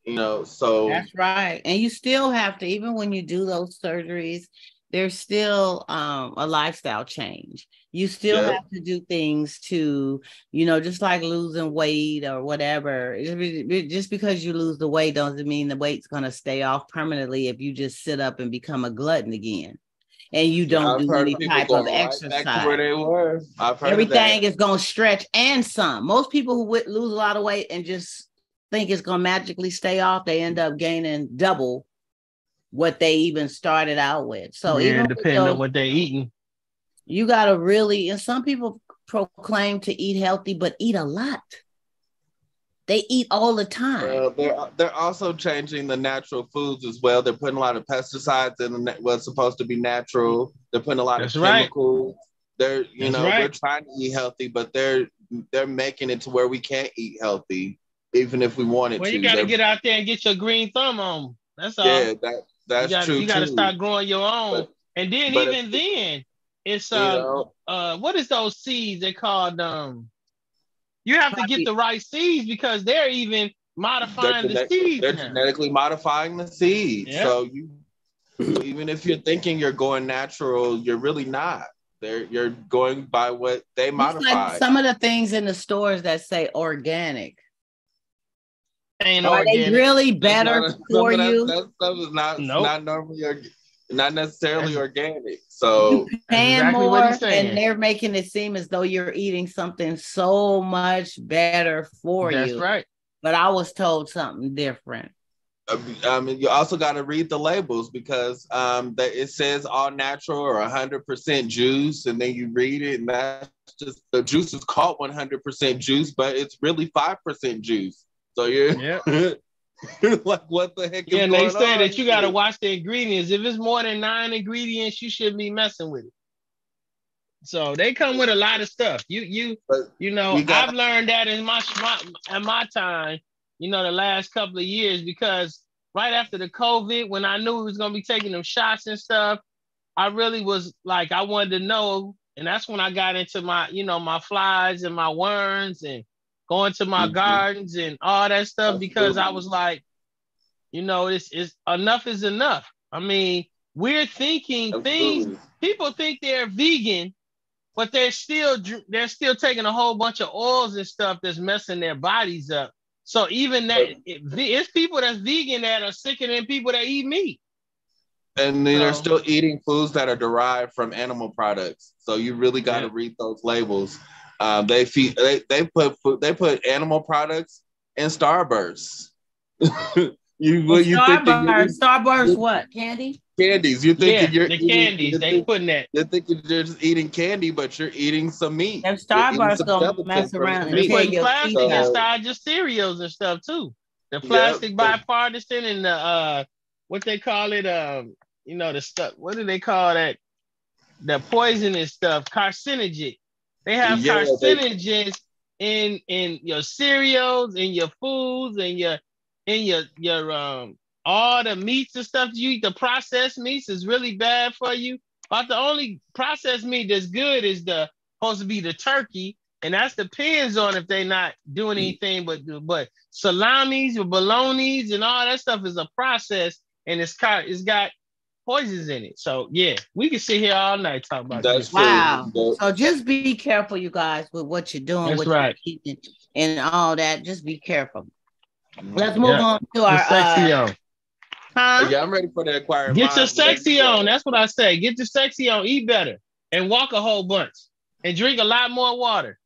So. That's right. And you still have to, even when you do those surgeries, there's still a lifestyle change. You still have to do things to, just like losing weight or whatever. Just because you lose the weight doesn't mean the weight's going to stay off permanently if you just sit up and become a glutton again. And you don't do any type of exercise. Back to where they were. Everything is going to stretch and some. Most people who lose a lot of weight and just think it's going to magically stay off, they end up gaining double what they even started out with. So even depending on what they're eating. You got to really, and some people proclaim to eat healthy, but eat a lot. They eat all the time. Well, they're also changing the natural foods as well. They're putting a lot of pesticides in what's supposed to be natural. They're putting a lot of chemicals. They're, we're trying to eat healthy, but they're making it to where we can't eat healthy, even if we wanted to. Well, you got to get out there and get your green thumb on. That's all. Yeah, that's true. You got to start growing your own. And then then it's what is those seeds they called? You have to get the right seeds because they're even modifying the seeds. They're genetically modifying the seeds. Yeah. So even if you're thinking you're going natural, you're really not. You're going by what they modify. Like some of the things in the stores that say organic. Ain't Are organic. They really better for you? That stuff is not normally not necessarily organic. So paying more, and they're making it seem as though you're eating something so much better for you. That's right. But I was told something different. You also got to read the labels because it says all natural or 100% juice, and then you read it, and that's just the juice is called 100% juice, but it's really 5% juice. So Like, what the heck is Yeah, and going they say on that you got to here? watch the ingredients. If it's more than 9 ingredients, you shouldn't be messing with it. So they come with a lot of stuff. You know, I've learned that in my time, you know, the last couple of years, because right after the COVID, when I knew we was gonna be taking them shots and stuff, I really was like, I wanted to know, and that's when I got into my, you know, my flies and my worms and going to my gardens and all that stuff, because I was like, you know, it's enough is enough. I mean, we're thinking things. People think they're vegan, but they're still taking a whole bunch of oils and stuff that's messing their bodies up. So even that, it's people that's vegan that are sicker than people that eat meat. And they're still eating foods that are derived from animal products. So you really got to read those labels. They put animal products in Starburst. Starburst what? Candy? Candies. You're thinking you're the eating, candies. They putting that. You're thinking you're just eating candy, but you're eating some meat. Them Starburst gonna mess around and they tear putting your plastic teeth out. inside your cereals and stuff too. The plastic bipartisan and the what they call it, you know, the stuff. What do they call that? The poisonous stuff, carcinogen. They have carcinogens in your cereals, in your foods, and your all the meats and stuff you eat. The processed meats is really bad for you. But the only processed meat that's good is supposed to be the turkey, and that depends on if they're not doing anything. But salamis or bolognas and all that stuff is a process, and it's got poisons in it. So yeah, we can sit here all night talking about this. Wow. So just be careful, you guys, with what you're doing, that's right, you're eating, and all that. Just be careful. Let's move on to our sexy on. Huh? Yeah, I'm ready for the acquired. Get your sexy on. That's what I say. Get your sexy on. Eat better and walk a whole bunch and drink a lot more water.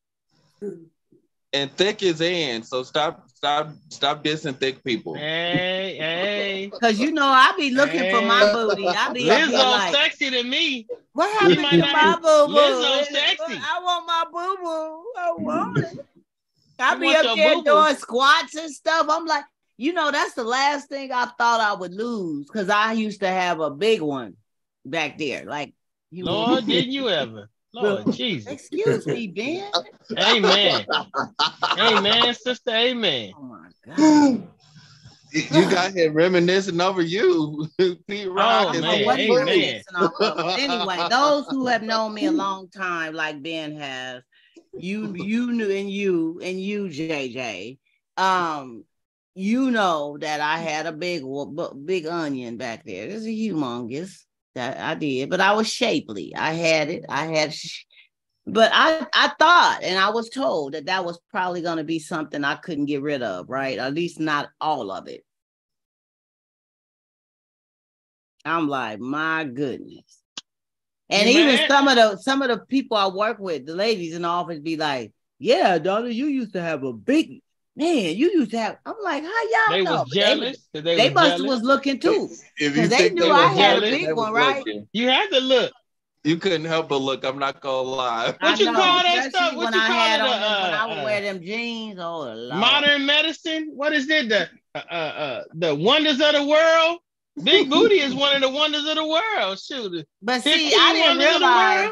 And thick is in. So stop dissing thick people. Hey. Because you know I be looking for my booty. I be Lizzo like, sexy to me. What happened to my boo boo? Lizzo sexy. I want my boo boo. I want it. I be up there doing squats and stuff. I'm like, you know, that's the last thing I thought I would lose, because I used to have a big one back there. Like, Lord, didn't you ever? Lord Jesus. Excuse me, Ben. Amen. Amen, sister. Amen. Oh my God. You got him reminiscing over you, Pete Rock. Anyway, those who have known me a long time, like Ben has, you knew, and you JJ, you know that I had a big onion back there. It's a humongous that I did, but I was shapely. I had it. But I thought, and I was told that was probably going to be something I couldn't get rid of, right? At least not all of it. I'm like, my goodness. And even some of the people I work with, the ladies in the office, be like, "Yeah, daughter, you used to have a big man. You used to have." I'm like, "How y'all they know?" Was jealous. They must was looking too, because they knew I had a big one, right? You had to look. You couldn't help but look. I'm not gonna lie. What you call that stuff? When I would wear them jeans. Oh, Lord. Modern medicine. What is it? The wonders of the world. Big booty is one of the wonders of the world. Shoot. But see, I didn't realize.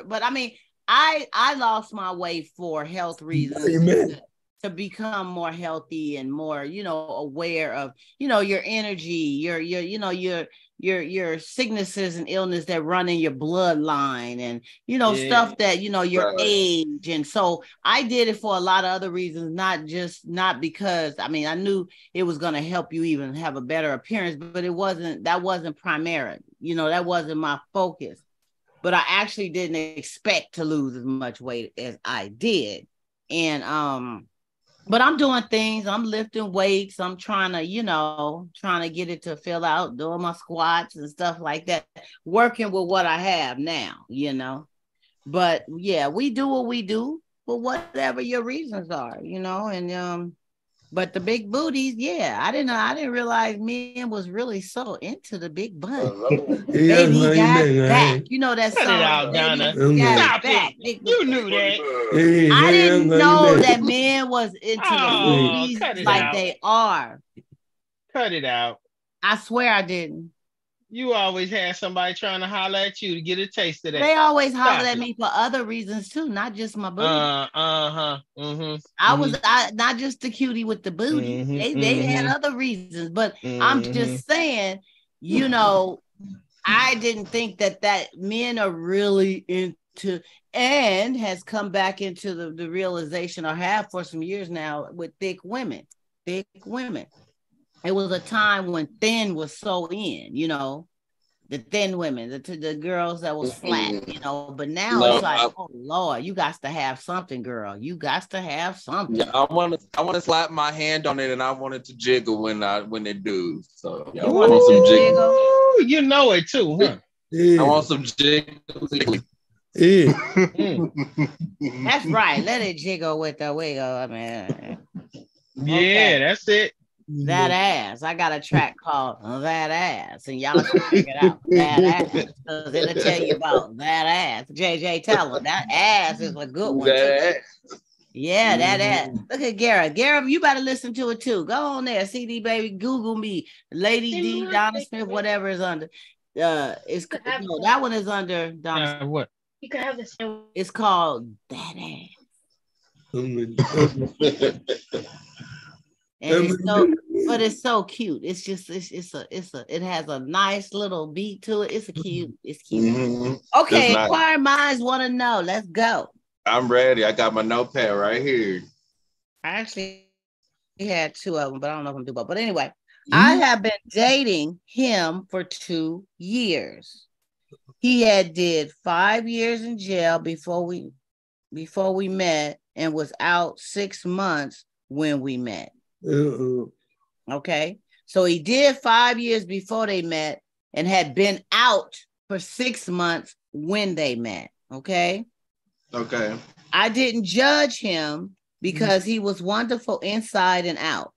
But I mean, I lost my weight for health reasons. To become more healthy and more, you know, aware of, you know, your energy, your sicknesses and illness that run in your bloodline, and, you know, stuff that, you know, your age. And so I did it for a lot of other reasons, not because, I mean, I knew it was going to help you even have a better appearance, but that wasn't primary. You know, that wasn't my focus. But I actually didn't expect to lose as much weight as I did. And, but I'm doing things, I'm lifting weights, I'm trying to get it to fill out, doing my squats and stuff like that, working with what I have now, you know. But yeah, we do what we do for whatever your reasons are, you know. And but the big booties, yeah, I didn't realize men was really so into the big butt. Baby got back. You know that song. Cut it out, Donna. Stop back. You knew that. I didn't know that men was into the booties like they are. Cut it out. I swear I didn't. You always had somebody trying to holler at you to get a taste of that. They always hollered at me for other reasons too, not just my booty. Mm-hmm. I was not just the cutie with the booty. They had other reasons, but I'm just saying, you know, I didn't think that men are really into, and has come back into the realization, or have for some years now, with thick women. Thick women. It was a time when thin was so in, you know, the thin women, the girls that was flat, you know. But now it's like, oh Lord, you got to have something, girl. You got to have something. Yeah, I want to slap my hand on it, and I want it to jiggle when it do. So yeah, I want some jiggle. You know it too, huh? Yeah. I want some jiggle. Yeah. That's right. Let it jiggle with the wiggle. I mean, yeah, that's it. That ass. I got a track called That Ass, and y'all should check it out. That ass, because it'll tell you about that ass. JJ, tell them that ass is a good one too. Yeah, that ass. Look at Garrett. Garrett, you better listen to it too. Go on there, CD baby. Google me, Lady D, Donna Smith, whatever is under. That one is under Donna. What? You can have this. It's called That Ass. And it's so cute. It's just it has a nice little beat to it. It's cute. Mm-hmm. Okay, inquiring minds want to know. Let's go. I'm ready. I got my notepad right here. I actually had two of them, but I don't know if I'm doing both. But anyway, I have been dating him for 2 years. He had did 5 years in jail before we met, and was out 6 months when we met. Okay, so he did 5 years before they met and had been out for 6 months when they met. Okay. I didn't judge him because he was wonderful inside and out.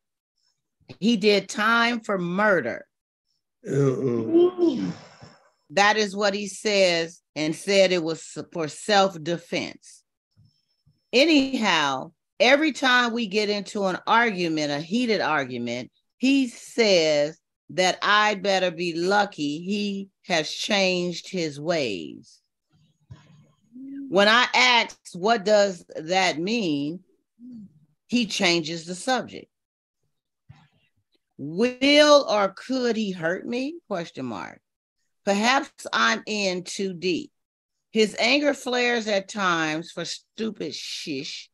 He did time for murder. That is what he says, and said it was for self-defense. Anyhow, every time we get into an argument, a heated argument, he says that I'd better be lucky he has changed his ways. When I ask, what does that mean? He changes the subject. Will or could he hurt me? ? Perhaps I'm in too deep. His anger flares at times for stupid shish.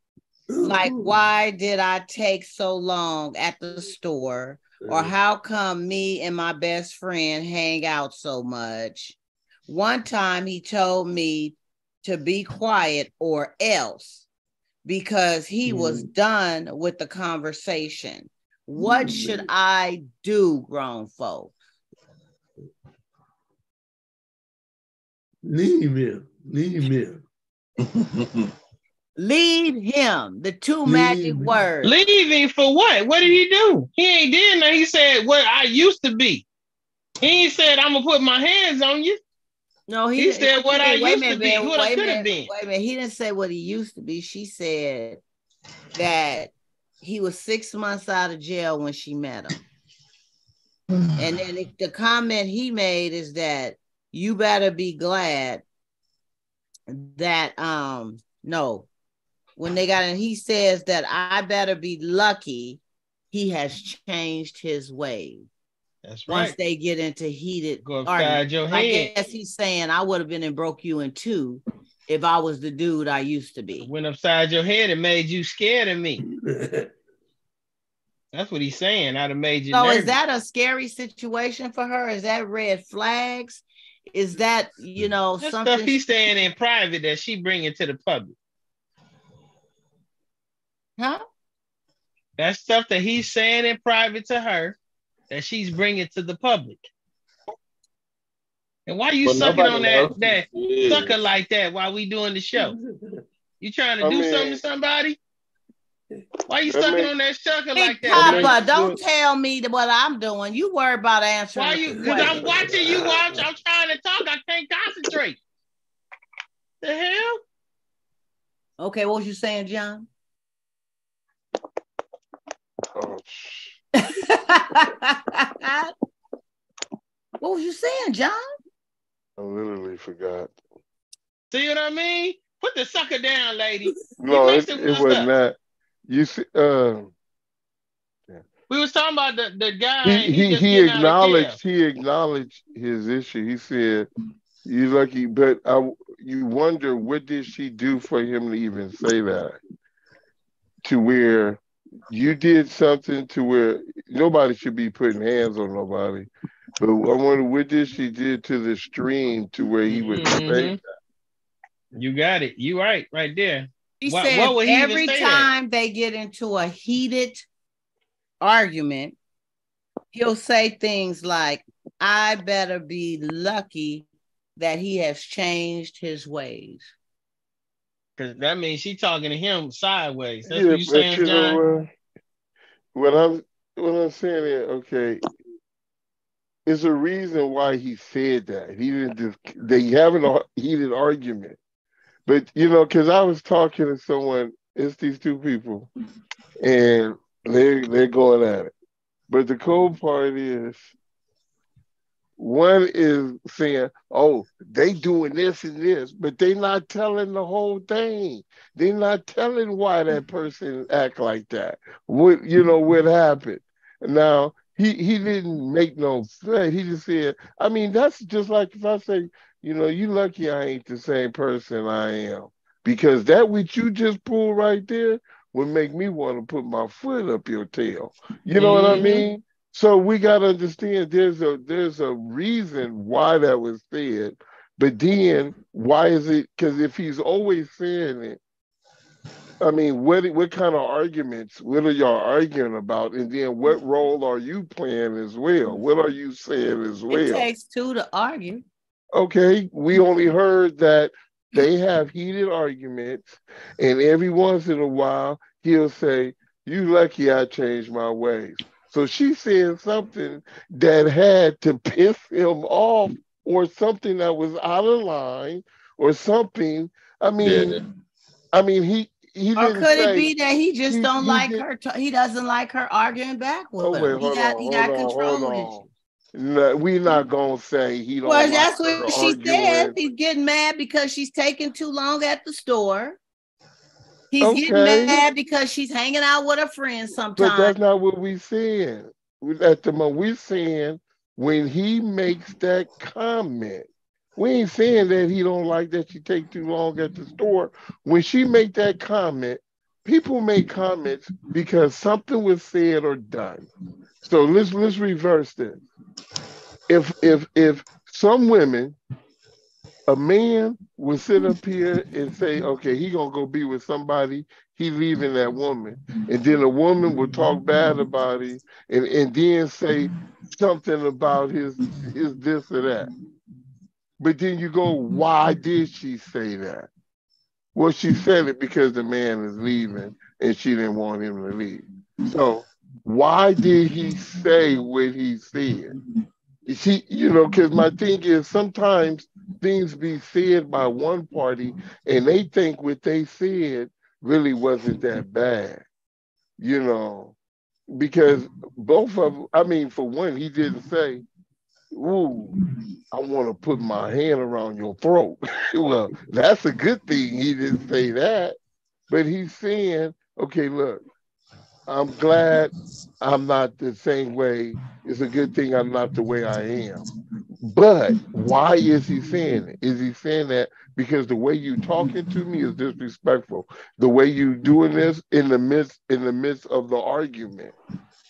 Like, why did I take so long at the store? Or how come me and my best friend hang out so much? One time he told me to be quiet or else, because he was done with the conversation. What should I do, grown folk? Leave him. Leave him. The two magic words. Leave him for what? What did he do? He ain't did nothing. He said what I used to be. He ain't said I'm gonna put my hands on you. No, he said what I used to be. What I could have been. Wait a minute. He didn't say what he used to be. She said that he was 6 months out of jail when she met him. And then the comment he made is that you better be glad that no. When they got in, he says that I better be lucky he has changed his ways. That's right. Once they get into heated go upside your head. I guess he's saying I would have been and broke you in two if I was the dude I used to be. Went upside your head and made you scared of me. That's what he's saying. I'd have made you nervous. Is that a scary situation for her? Is that red flags? Is that, that's something stuff he's saying in private that she bringing to the public? Huh? That's stuff that he's saying in private to her that she's bringing to the public. And why you sucking on that sucker like that while we doing the show? You trying to do something to somebody? Why you sucking on that sucker like that? Papa, don't tell me what I'm doing. You worry about answering. Why you? Because I'm watching you watch. I'm trying to talk. I can't concentrate. The hell? Okay, what was you saying, John? What was you saying, John? I literally forgot. See what I mean? Put the sucker down, lady. No, it wasn't that. You see, we was talking about the guy. He acknowledged his issue. He said, "You lucky," but you wonder what did she do for him to even say that? To where you did something to where nobody should be putting hands on nobody. But I wonder what did she did to the stream to where he would say that. You got it. You right there. She said every time they get into a heated argument, he'll say things like, I better be lucky that he has changed his ways. Because that means she's talking to him sideways. That's what you're saying, John? What I'm saying is, okay, there's a reason why he said that. He didn't just, they having a heated argument. But, because I was talking to someone, it's these two people, and they're going at it. But the cool part is, one is saying, oh, they doing this and this, but they not telling the whole thing. They're not telling why that person act like that. What happened. Now, he didn't make no threat. He just said, I mean, that's just like if I say, you lucky I ain't the same person I am. Because that which you just pulled right there would make me want to put my foot up your tail. You know what I mean? So we got to understand there's a reason why that was said. But then why is it? Because if he's always saying it, I mean, what kind of arguments, what are y'all arguing about? And then what role are you playing as well? What are you saying as well? It takes two to argue. Okay, we only heard that they have heated arguments, and every once in a while, he'll say, you lucky I changed my ways. So she said something that had to piss him off or something that was out of line or something. I mean, he didn't or could it be that he just don't like her? He doesn't like her arguing back with him. He got control issues. No, we're not gonna say he don't. Well, that's what she said. He's getting mad because she's taking too long at the store. He's getting mad because she's hanging out with her friends sometimes. But that's not what we're saying. At the moment, we're saying when he makes that comment, we ain't saying that he don't like that she take too long at the store. When she make that comment, people make comments because something was said or done. So let's reverse this. If some women, a man would sit up here and say, okay, he gonna go be with somebody, he leaving that woman. And then a woman would talk bad about him and then say something about his this or that. But then you go, why did she say that? Well, she said it because the man is leaving and she didn't want him to leave. So why did he say what he said? See, because my thing is sometimes things be said by one party and they think what they said really wasn't that bad, because both of them, I mean, for one, he didn't say, ooh, I want to put my hand around your throat. Well, that's a good thing he didn't say that, but he's saying, okay, look, I'm glad I'm not the same way. It's a good thing I'm not the way I am. But why is he saying it? Is he saying that because the way you talking to me is disrespectful? The way you doing this in the midst of the argument.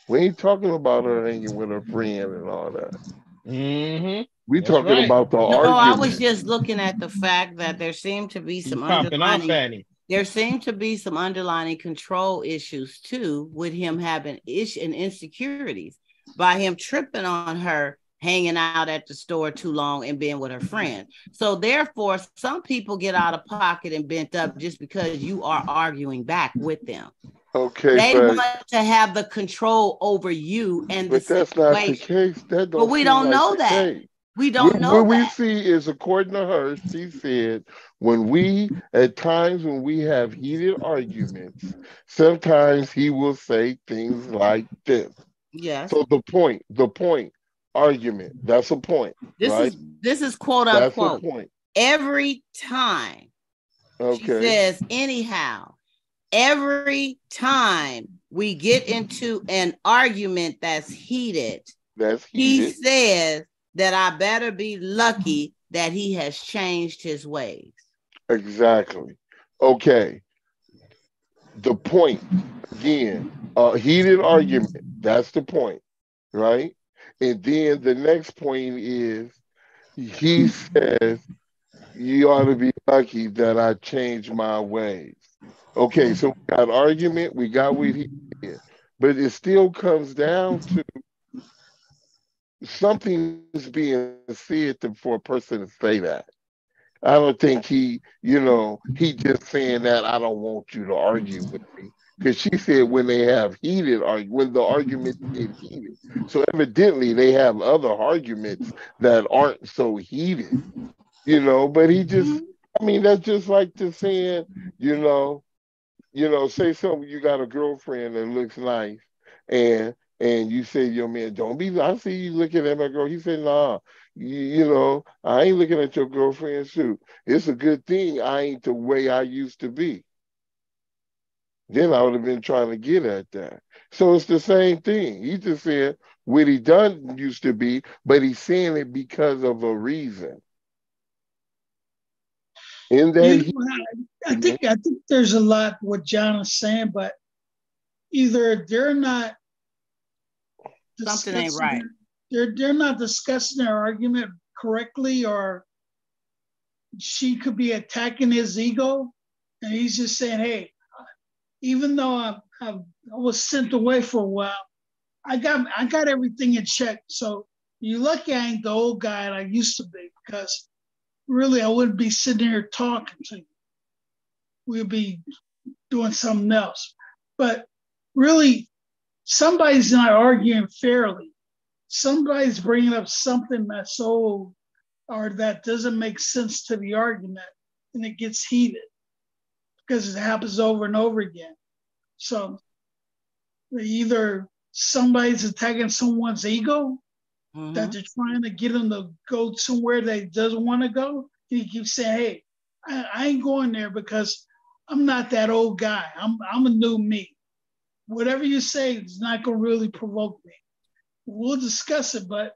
We ain't talking about her hanging with her friend and all that. Mm-hmm. We talking about the argument. No, I was just looking at the fact that there seemed to be some underlying control issues too, with him having and insecurities by him tripping on her hanging out at the store too long and being with her friend. So therefore, some people get out of pocket and bent up just because you are arguing back with them. Okay, they want to have the control over you, and but that's not the case. But we don't know that. We don't know what we see is, according to her, she said, at times when we have heated arguments, sometimes he will say things like this. Yes. So the point, argument, that's a point. Right? This is quote unquote. That's a point. Every time. Okay. She says, anyhow, every time we get into an argument that's heated, he says that I better be lucky that he has changed his ways. Exactly. Okay. The point, again, heated argument, that's the point, right? And then the next point is, he says, you ought to be lucky that I changed my ways. Okay, so we got argument, we got what he did, but it still comes down to something's being said for a person to say that. I don't think he just saying that I don't want you to argue with me. Because she said when they have when the arguments get heated. So evidently they have other arguments that aren't so heated, but he just, that's just like the saying, say something, you got a girlfriend that looks nice and you say to your man, I see you looking at my girl. He said, nah, I ain't looking at your girlfriend's suit. It's a good thing I ain't the way I used to be. Then I would have been trying to get at that. So it's the same thing. He just said what he done used to be, but he's saying it because of a reason. I think there's a lot what John is saying, but either they're not something ain't right. They're not discussing their argument correctly, or she could be attacking his ego, and he's just saying, "Hey, even though I was sent away for a while, I got everything in check. So you're lucky I ain't the old guy I used to be, because really I wouldn't be sitting here talking to you. We'd be doing something else. But really, somebody's not arguing fairly. Somebody's bringing up something that's old or that doesn't make sense to the argument, and it gets heated because it happens over and over again. So either somebody's attacking someone's ego, that they're trying to get him to go somewhere that he doesn't want to go. And he keeps saying, hey, I ain't going there because I'm not that old guy. I'm a new me. Whatever you say is not going to really provoke me. We'll discuss it, but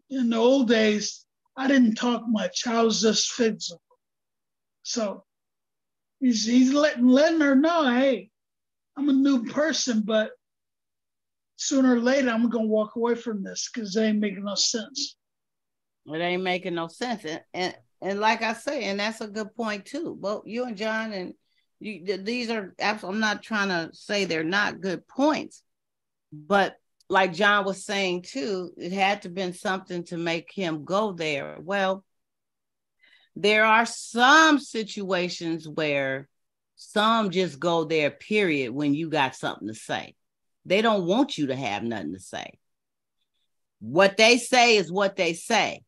in the old days, I didn't talk much. I was just physical. So he's letting her know, hey, I'm a new person, but sooner or later, I'm going to walk away from this because it ain't making no sense. It ain't making no sense. And like I say, and that's a good point too. Well, you and John, and these are absolutely, I'm not trying to say they're not good points, but like John was saying too, it had to have been something to make him go there. Well, there are some situations where some just go there, period, when you got something to say. They don't want you to have nothing to say. What they say is what they say.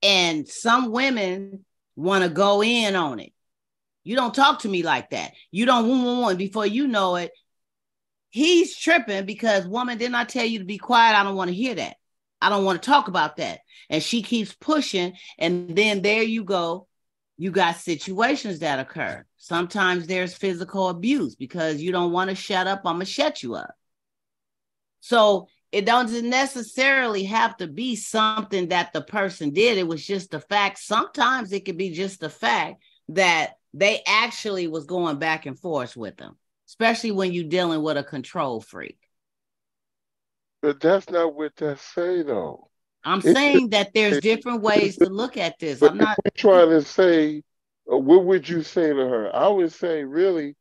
And some women want to go in on it. You don't talk to me like that. You don't want before you know it. He's tripping because, woman, didn't I tell you to be quiet? I don't want to hear that. I don't want to talk about that. And she keeps pushing. And then there you go. You got situations that occur. Sometimes there's physical abuse because you don't want to shut up. I'm going to shut you up. So it doesn't necessarily have to be something that the person did. It was just the fact. Sometimes it could be just the fact that they actually was going back and forth with them, especially when you're dealing with a control freak. But that's not what they say, though. I'm saying that there's different ways to look at this. But I'm not trying to say, what would you say to her? I would say, really,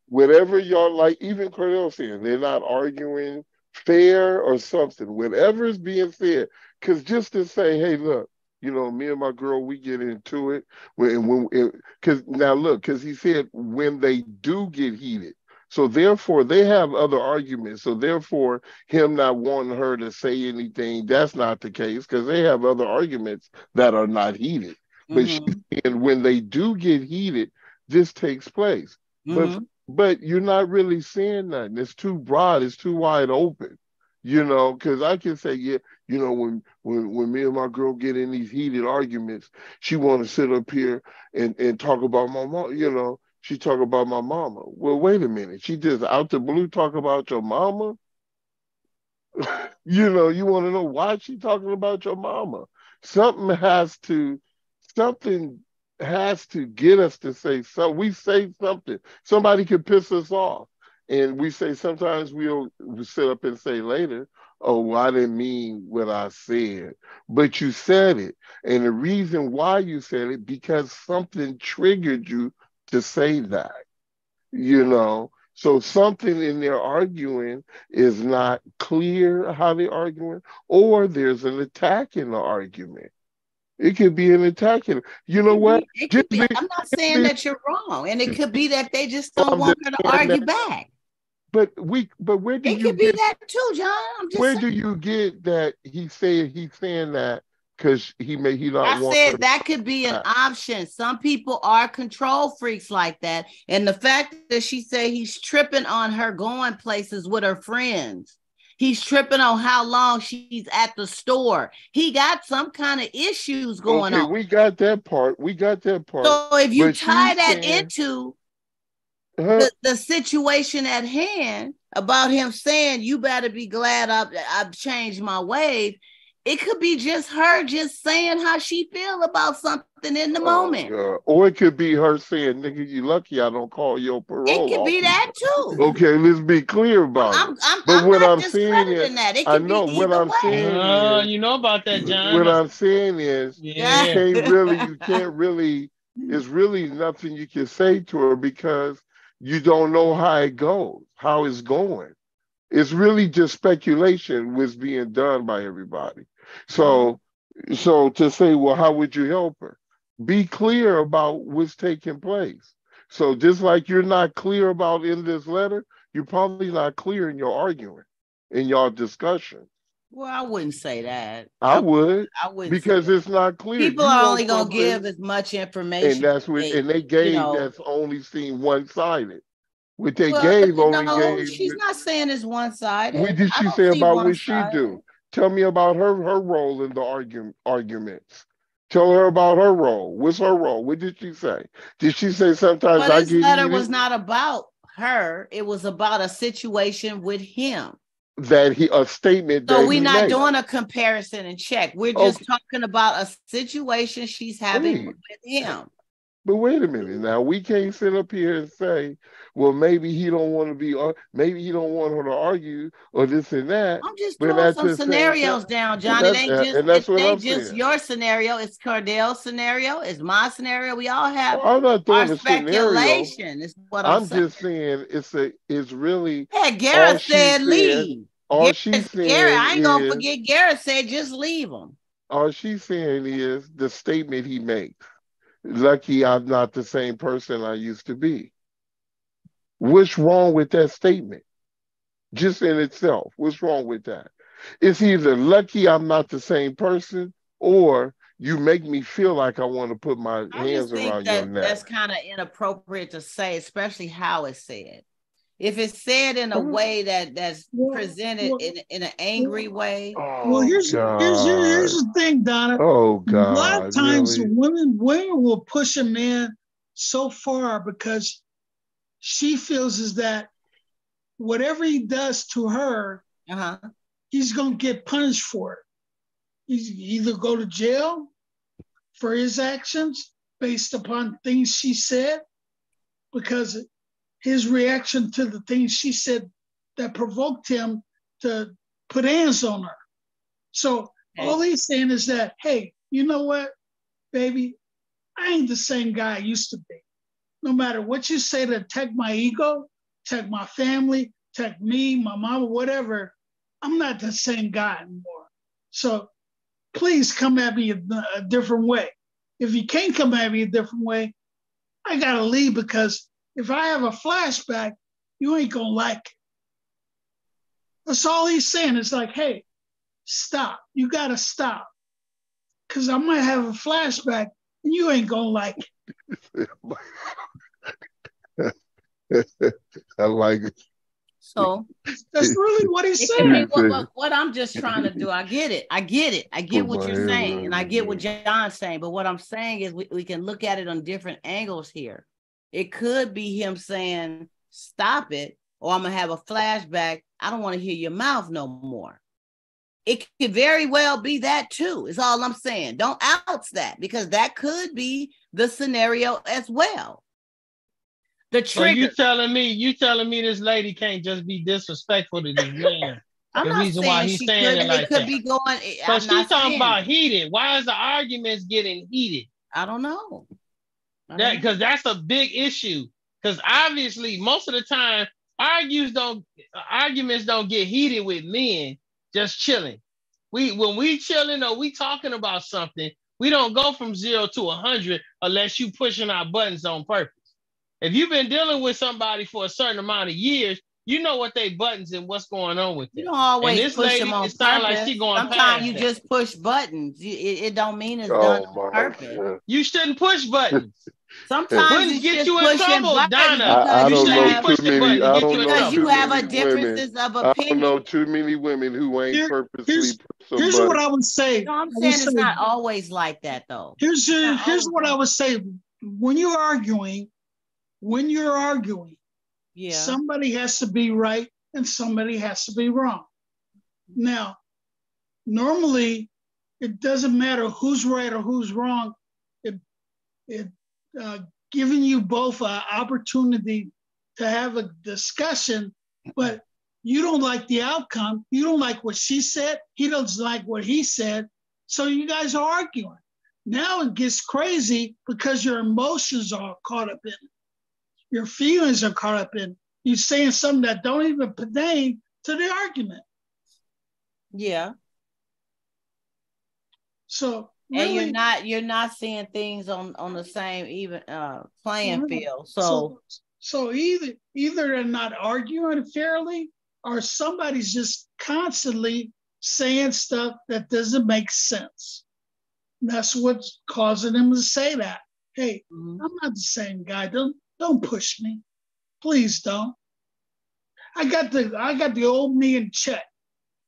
whatever y'all like, even Cordell saying, they're not arguing fair or something, whatever is being fair. Because just to say, hey, look, me and my girl, we get into it. Because he said when they do get heated. So therefore, they have other arguments. So therefore, him not wanting her to say anything, that's not the case, because they have other arguments that are not heated. But when they do get heated, this takes place. but you're not really saying nothing. It's too broad. It's too wide open. Because I can say, yeah, when me and my girl get in these heated arguments, she want to sit up here and talk about my mom. She talk about my mama. Well, wait a minute. She just out the blue talk about your mama. You want to know why she talking about your mama. Something has to get us to say so. We say something. Somebody can piss us off. And we say sometimes we'll sit up and say later, oh, well, I didn't mean what I said. But you said it. And the reason why you said it, because something triggered you to say that, So something in their arguing is not clear how they're arguing, or there's an attack in the argument. It could be an attack. You know what? I'm not saying that you're wrong. And it could be that they just don't want her to argue back. But where do you get? It could be that too, John. Where do you get that he's saying that because he don't want? I said that could be an option. Some people are control freaks like that. And the fact that she said he's tripping on her going places with her friends. He's tripping on how long she's at the store. He got some kind of issues going on. We got that part. So if you tie that into the situation at hand about him saying, you better be glad I've changed my ways, it could be just her just saying how she feel about something in the moment. God. Or it could be her saying, nigga, you lucky I don't call your parole. It could be that too. Okay, let's be clear about it. But what I'm saying is, I know what I'm saying. You know about that, John. What I'm saying is, you can't really, it's really nothing you can say to her because you don't know how it's going. It's really just speculation was being done by everybody. So to say, well, how would you help her? Be clear about what's taking place. So just like you're not clear about in this letter, you're probably not clear in your argument, in your discussion. Well, I wouldn't say that. I wouldn't because it's not clear. People are only gonna give as much information, and that's what they gave. That's only seen one-sided. What they gave gave. She's not saying it's one-sided. What did she say about what she do? Tell me about her role in the arguments. Tell her about her role. What's her role? What did she say? Did she say sometimes this letter was not about her. It was about a situation with him. A statement. So we're not doing a comparison and check. We're just talking about a situation she's having with him. But wait a minute now, we can't sit up here and say, well, maybe he don't want to be, maybe he don't want her to argue or this and that. I'm just throwing some scenarios down, John. It ain't just your scenario. It's Cordell's scenario. It's my scenario. We all have our speculation. Is what I'm saying. Just saying it's really. Yeah, Garrett said leave. All she's saying Garrett, I ain't gonna forget Garrett said just leave him. All she's saying is the statement he makes. Lucky I'm not the same person I used to be. What's wrong with that statement? Just in itself, what's wrong with that? It's either lucky I'm not the same person or you make me feel like I want to put my hands around your neck. That's kind of inappropriate to say, especially how it's said. If it's said in a way that's presented in an angry way. Here's the thing, Donna. Oh God! A lot of times, women will push a man so far because she feels is that whatever he does to her, he's gonna get punished for it. He's either go to jail for his actions based upon things she said, because his reaction to the things she said that provoked him to put hands on her. So all he's saying is that, hey, you know what, baby, I ain't the same guy I used to be. No matter what you say to attack my ego, attack my family, attack me, my mama, whatever, I'm not the same guy anymore. So please come at me a different way. If you can't come at me a different way, I gotta leave, because if I have a flashback, you ain't gonna like it. That's all he's saying. It's like, hey, stop. You gotta stop. Because I might have a flashback and you ain't gonna like it. I like it. So that's really what he's saying. saying. What I'm just trying to do, I get it. I get what you're saying, and I get what John's saying. But what I'm saying is we can look at it on different angles here. It could be him saying, stop it, or I'm going to have a flashback. I don't want to hear your mouth no more. It could very well be that too, is all I'm saying. Don't ounce that, because that could be the scenario as well. The trigger. So you telling me this lady can't just be disrespectful to this man? I'm the not reason saying why he's saying it like could that. Be going. So she's talking about heated. Why is the arguments getting heated? I don't know. Because that's a big issue. Because obviously, most of the time, arguments don't get heated with men just chilling. When we chilling or we talking about something, we don't go from 0 to 100 unless you pushing our buttons on purpose. If you've been dealing with somebody for a certain amount of years, you know what they buttons and what's going on with them. You don't always and this push lady, them on it sounds like she going Sometimes you just push buttons. It don't mean it's done on purpose. God. You shouldn't push buttons. Sometimes buttons get you in trouble, Donna. I don't know too many. I don't know because you have a differences of opinion. I don't know too many women who ain't purposely. Here's what I would say. No, I'm saying it's not always like that, though. Here's what I would say. When you're arguing, yeah, somebody has to be right and somebody has to be wrong. Now, normally, it doesn't matter who's right or who's wrong. Giving you both an opportunity to have a discussion, but you don't like the outcome. You don't like what she said. He doesn't like what he said. So you guys are arguing. Now it gets crazy because your emotions are caught up in it. Your feelings are caught up in it. You're saying something that don't even pertain to the argument. Yeah. So really, and you're not seeing things on the same even playing field. So either they're not arguing fairly, or somebody's just constantly saying stuff that doesn't make sense. That's what's causing them to say that. Hey, I'm not the same guy. Don't push me. Please don't. I got the old me in check.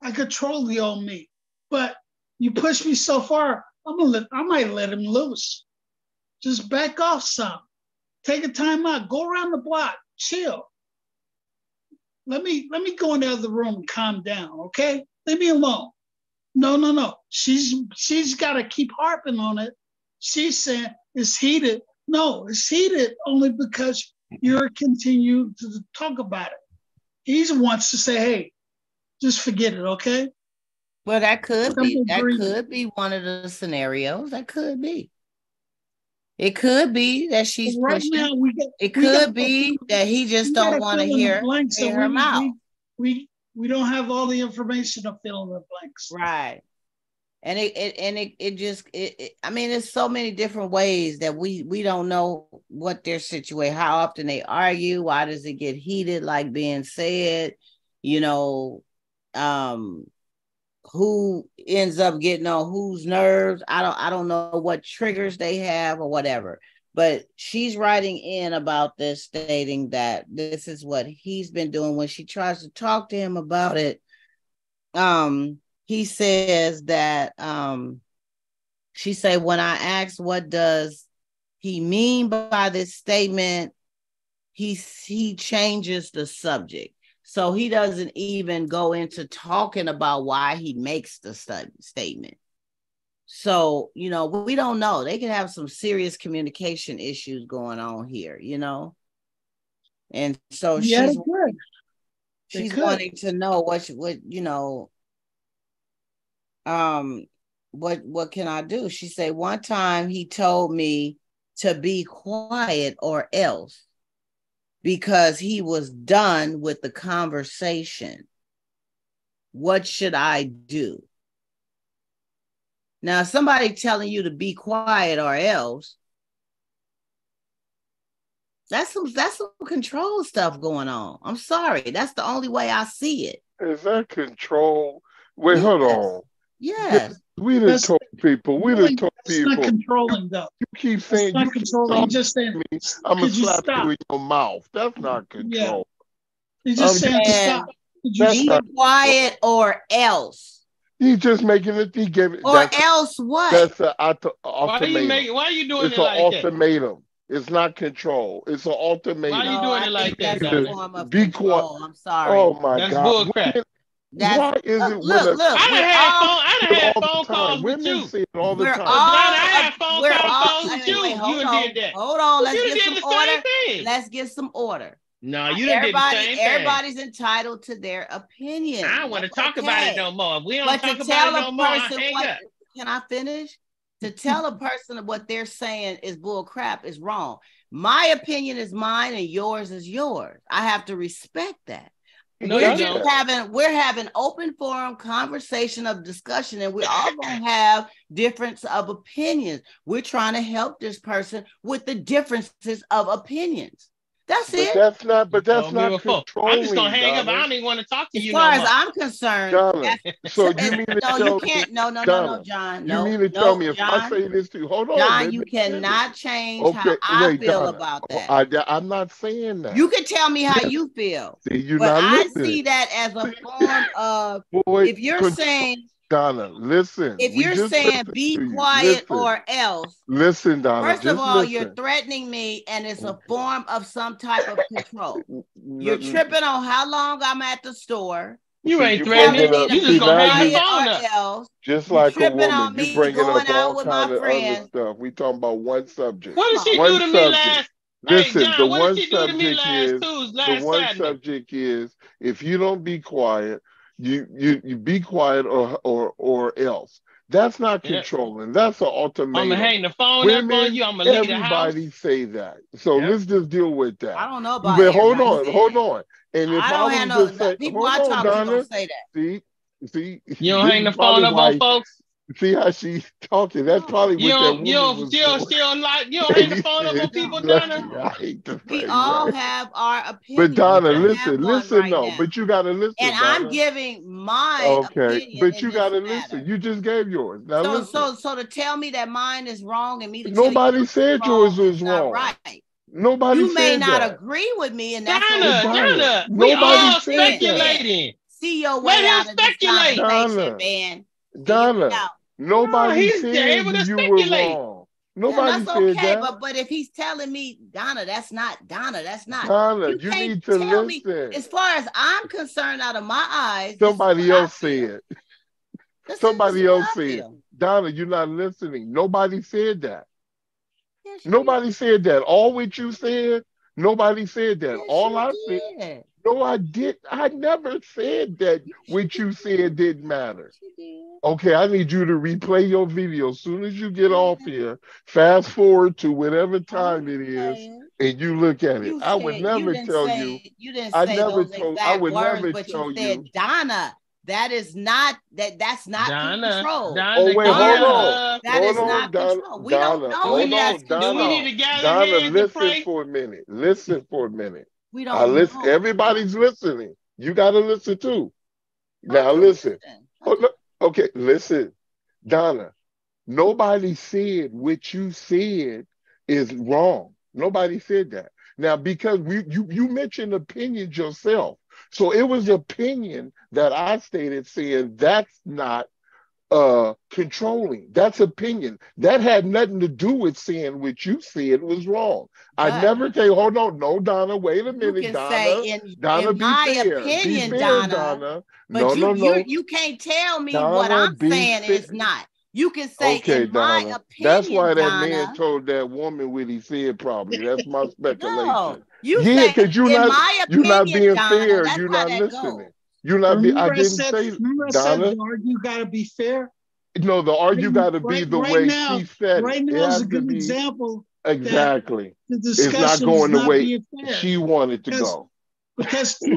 I control the old me. But you push me so far, I might let him loose. Just back off some. Take a time out. Go around the block. Chill. Let me go in the other room and calm down, okay? Leave me alone. No. She's got to keep harping on it. She's saying it's heated. No, it's heated only because you're continuing to talk about it. He wants to say, hey, just forget it, okay? Well, that could be one of the scenarios. That could be. It could be that she's pushing. Now it could be that he just don't want to hear her mouth. We don't have all the information to fill in the blanks. Right. And it just I mean, there's so many different ways that we don't know what their situation, how often they argue, why does it get heated, like being said, who ends up getting on whose nerves. I don't know what triggers they have or whatever. But she's writing in about this, stating that this is what he's been doing. When she tries to talk to him about it, he says that she said, when I asked what does he mean by this statement, he changes the subject. So he doesn't even go into talking about why he makes the statement. So, we don't know. They could have some serious communication issues going on here, And so she's wanting to know what can I do? She said, one time he told me to be quiet or else, because he was done with the conversation. What should I do? Now, somebody telling you to be quiet or else, that's some control stuff going on. I'm sorry. That's the only way I see it. Is that control? Wait, hold on. Yes. We done told people. It's not controlling, though. You keep saying it's not controlling. You just saying, I'm going to slap you in your mouth. That's not control. He's just saying stop. Be quiet or else. He's just making it. He gave it. Or else what? That's an ultimatum. Why are you doing it's it like that? It's an ultimatum. It's not control. It's an ultimatum. Why are you doing it like that? That's a form of control. I'm sorry. Oh my God. That's bullcrap. Why is it look, I done had phone calls with women you. say it all the time. I had phone calls with you. You did that. Hold on. Let's get some order. Let's get some order. No, you didn't do the same thing. Everybody's entitled to their opinion. I don't want to talk about it no more. If we don't talk about it no more, I hang up. Can I finish? To tell a person what they're saying is bull crap is wrong. My opinion is mine and yours is yours. I have to respect that. No, we're having open forum conversation of discussion, and we're all going to have difference of opinions. We're trying to help this person with the differences of opinions. That's it. That's not controlling. I'm just gonna hang up. I don't even want to talk to you. As far as I'm concerned, so you mean to tell you can't? No, John. You mean to tell me if I say this to you? Hold on, John. You cannot change how I feel about that. I'm not saying that. You can tell me how you feel. See, but I see that as a form of. If you're saying. Donna, listen. If you're saying be quiet or else. Listen, Donna. First of all, you're threatening me and it's a form of some type of control. You're tripping on how long I'm at the store. You ain't threatening me. You just gonna hang your phone up. Just like a woman, you bringing up all kind of other stuff. We talking about one subject. What did she do to me last? Listen, hey, John, the one subject is if you don't be quiet, you be quiet or else. That's not controlling. That's an ultimatum. I'm gonna hang the phone up on you. I'm gonna leave the house. Everybody say that. So let's just deal with that. I don't know about. But hold on. And if I was to say, people I talk to don't say that. See, you don't hang the phone up on folks. See how she's talking? That's probably you don't hang the phone up on people, Donna. We all have our opinion. But Donna, listen, though. But you gotta listen. And Donna. I'm giving my opinion. But you gotta listen. You just gave yours. Now so to tell me that mine is wrong and me to nobody said yours was wrong. Right. Nobody. You may said not that. agree with me, and that's Donna. We all speculating. See your way out of this conversation, man. Donna, nobody said you were wrong. Nobody said that. But if he's telling me, Donna, that's not. Donna, you need to listen. Me, as far as I'm concerned, out of my eyes, somebody else said. Somebody else said. Donna, you're not listening. Nobody said that. Yes, nobody said that. All what you said, nobody said that. Yes, all I said. No, I did. I never said that what you said didn't matter. Okay, I need you to replay your video as soon as you get off here. Fast forward to whatever time it is, and you look at it. I would never tell you. You didn't say those exact words, but you said, Donna. That's not control. Oh wait, hold on. That is not control. We don't know. Do we need to gather hands listen to pray? for a minute. Listen for a minute. We don't know. Everybody's listening. You got to listen too. Now listen. Okay, listen, Donna. Nobody said what you said is wrong. Nobody said that. Now, because you mentioned opinions yourself. So it was opinion that I stated saying that's not controlling. That's opinion. That had nothing to do with saying what you said was wrong. I never say, hold on, no, Donna, wait a minute, Donna. Donna, be fair. Opinion, be fair, Donna. But no. You can't tell me Donna, what I'm saying is not. You can say, in my opinion, that's why that Donna, man told that woman what he said. Probably that's my speculation. No, because you're not being fair. You're not listening. You're not. I didn't say, Donna. You got to be fair. No, the argue got to be the way she said it. Right now is a good example. Exactly. It's not going the way she wanted to go. Because I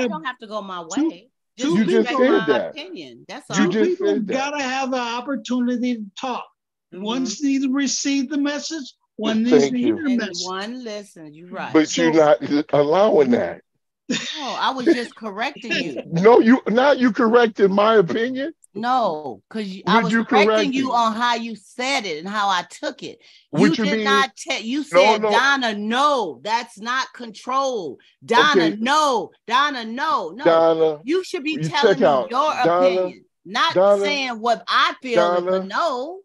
don't have to go my way. You just said that. Opinion. That's all. You just said that. Gotta have an opportunity to talk. One needs to receive the message. One needs to hear the message. One listen. You're right. But you're not allowing that. No, I was just correcting you. No, you corrected my opinion. No, because I was correcting you on how you said it and how I took it. You did not tell. You said, Donna, no, that's not control. Donna, no. Donna, no. Donna, you should be telling me your opinion, not saying what I feel is a no.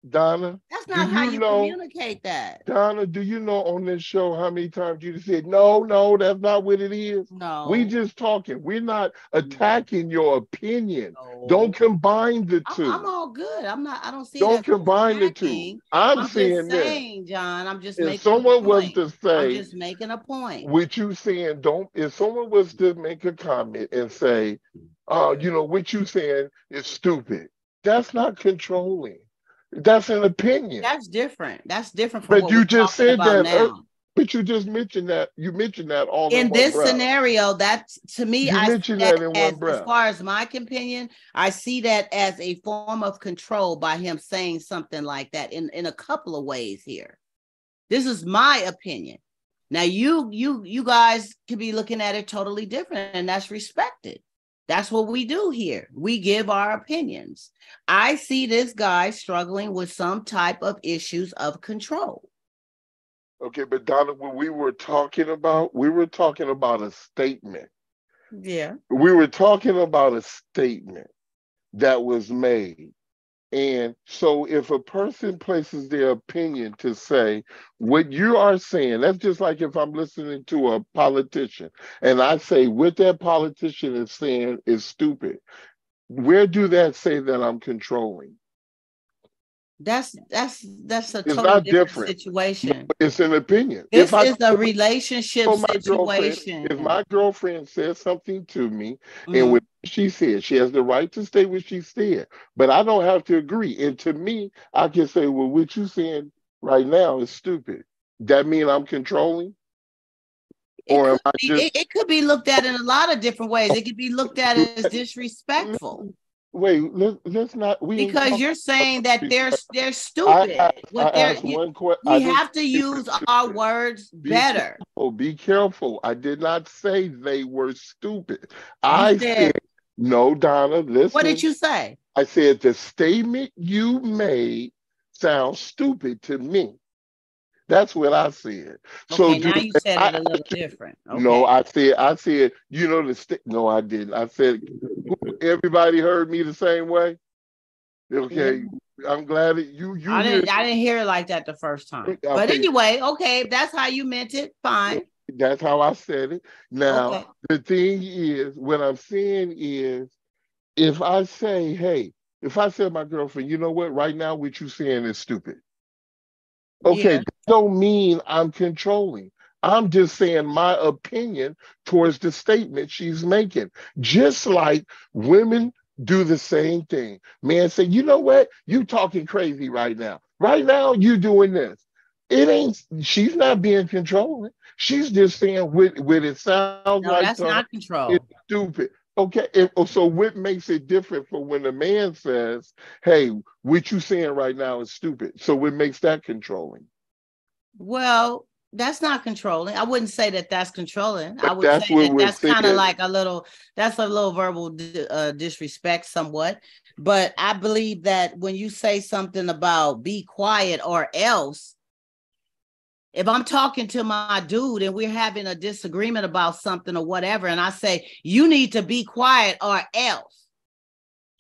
Donna, that's not how you communicate that. Donna, do you know on this show how many times you said, no, that's not what it is? No. We just talking. We're not attacking your opinion. No. Don't combine the two. I'm all good. I don't see Don't combine the two. I'm saying this. John, I'm just making someone was to say, I'm just making a point. What you saying, if someone was to make a comment and say, what you saying is stupid, that's not controlling. That's an opinion. That's different. That's different from what you just said that now. But you just mentioned that. You mentioned that all in this scenario. That to me, I mentioned that in one breath. As far as my opinion, I see that as a form of control by him saying something like that in a couple of ways here. This is my opinion. Now you guys could be looking at it totally different, and that's respected. That's what we do here. We give our opinions. I see this guy struggling with some type of issues of control. Okay, but Donna, what we were talking about a statement. Yeah. We were talking about a statement that was made. And so if a person places their opinion to say what you are saying, that's just like if I'm listening to a politician and I say what that politician is saying is stupid. Where do that say that I'm controlling? That's a totally different situation. It's an opinion. This is a relationship situation. If my girlfriend says something to me, and what she said, she has the right to say what she said, but I don't have to agree. And to me, I can say, well, what you saying right now is stupid. That mean I'm controlling? It could be looked at in a lot of different ways. It could be looked at as disrespectful. Wait, let's not. Because you're saying that they're stupid. We have to use our words better. Be careful. I did not say they were stupid. I said, no, Donna, listen. What did you say? I said the statement you made sounds stupid to me. That's what I said. Okay, now you said it a little different. Okay. No, I said, no, I didn't. I said, everybody heard me the same way. Okay, I'm glad that you. I didn't hear it like that the first time. But anyway, okay, if that's how you meant it, fine. That's how I said it. Now, the thing is, what I'm saying is, if I say to my girlfriend, you know what, right now what you saying is stupid. Okay, that don't mean I'm controlling. I'm just saying my opinion towards the statement she's making. Just like women do the same thing. Man say, you know what? You talking crazy right now. Right now, you doing this. She's not being controlling. She's just saying what it sounds like. That's not control. It's stupid. Okay, so what makes it different from when a man says, hey, what you saying right now is stupid? So what makes that controlling? Well, that's not controlling. I wouldn't say that that's controlling. I would say that's kind of like a little verbal disrespect somewhat. But I believe that when you say something about be quiet or else, if I'm talking to my dude and we're having a disagreement about something or whatever, and I say, you need to be quiet or else.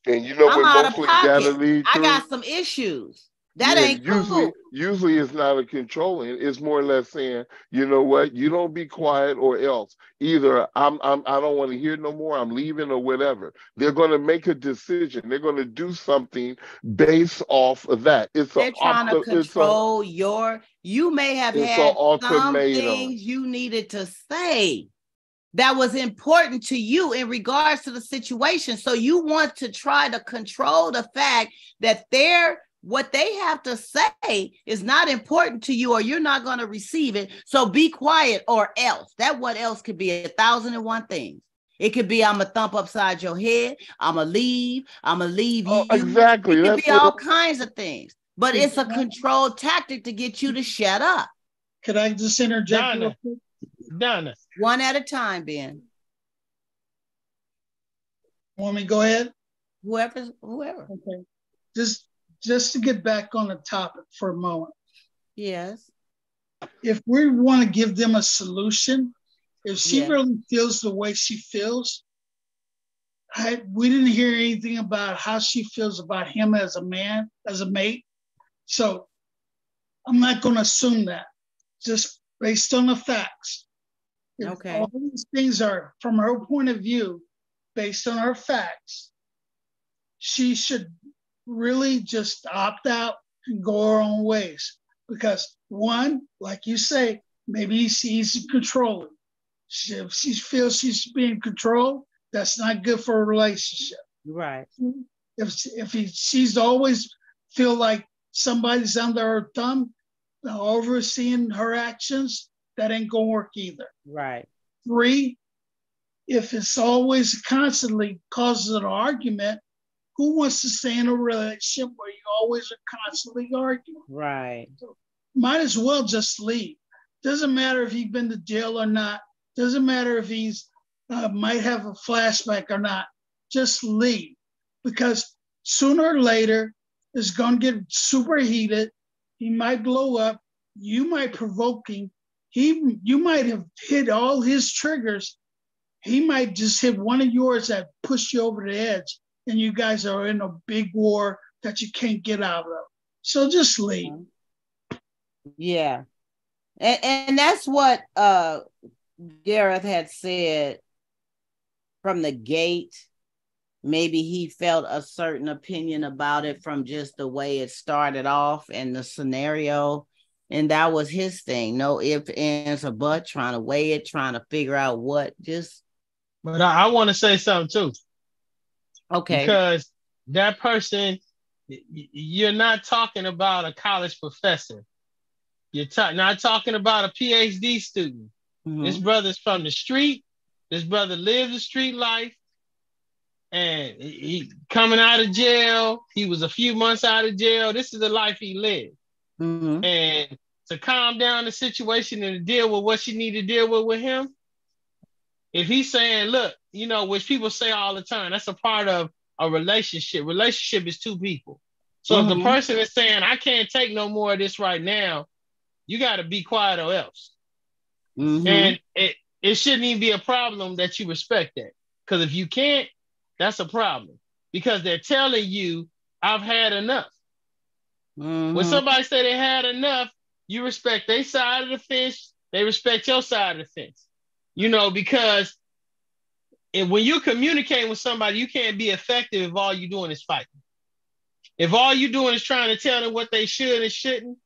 And you know what mostly that'll lead to? I got some issues. That ain't cool. Usually it's not a controlling. It's more or less saying, you know what, you don't be quiet or else. Either I don't want to hear no more, I'm leaving or whatever. They're going to make a decision. They're going to do something based off of that. They're trying to control you may have had some things you needed to say that was important to you in regards to the situation. So you want to try to control the fact that what they have to say is not important to you, or you're not going to receive it. So be quiet or else. That what else could be 1,001 things. It could be I'm going to thump upside your head. I'm going to leave you. Exactly. It could be all kinds of things. But it's a control tactic to get you to shut up. Could I just interject? Donna. One at a time, Ben. Want me to go ahead? Whoever. Okay. Just to get back on the topic for a moment. Yes. If we want to give them a solution, if she really feels the way she feels, we didn't hear anything about how she feels about him as a man, as a mate. So I'm not going to assume that, just based on the facts. If all these things are, from her point of view, based on her facts, she should really just opt out and go her own ways. Because one, like you say, maybe he's controlling. If she feels she's being controlled, that's not good for a relationship. Right. She's always feel like somebody's under her thumb, overseeing her actions, that ain't gonna work either. Right. 3, if it's always constantly causes an argument, who wants to stay in a relationship where you always are constantly arguing? Right. So might as well just leave. Doesn't matter if he's been to jail or not. Doesn't matter if he's might have a flashback or not. Just leave, because sooner or later it's going to get superheated. He might blow up. You might provoke him. You might have hit all his triggers. He might just hit one of yours that pushed you over the edge, and you guys are in a big war that you can't get out of. So just leave. Yeah. And that's what Gareth had said from the gate. Maybe he felt a certain opinion about it from just the way it started off and the scenario. And that was his thing. No ifs, ands, or buts, trying to weigh it, trying to figure out what just. But I want to say something too. Okay. Because that person, you're not talking about a college professor. You're not talking about a PhD student. Mm-hmm. This brother's from the street. This brother lived the street life. And he coming out of jail. He was a few months out of jail. This is the life he lived. Mm-hmm. And to calm down the situation and to deal with what you need to deal with him, if he's saying, look, which people say all the time, that's a part of a relationship. Relationship is two people. So mm-hmm. if the person is saying, I can't take no more of this right now, you got to be quiet or else. Mm-hmm. And it shouldn't even be a problem that you respect that. Because if you can't, that's a problem. Because they're telling you, I've had enough. Mm-hmm. When somebody say they had enough, you respect their side of the fence, they respect your side of the fence. Because when you communicate with somebody, you can't be effective if all you're doing is fighting. If all you're doing is trying to tell them what they should and shouldn't,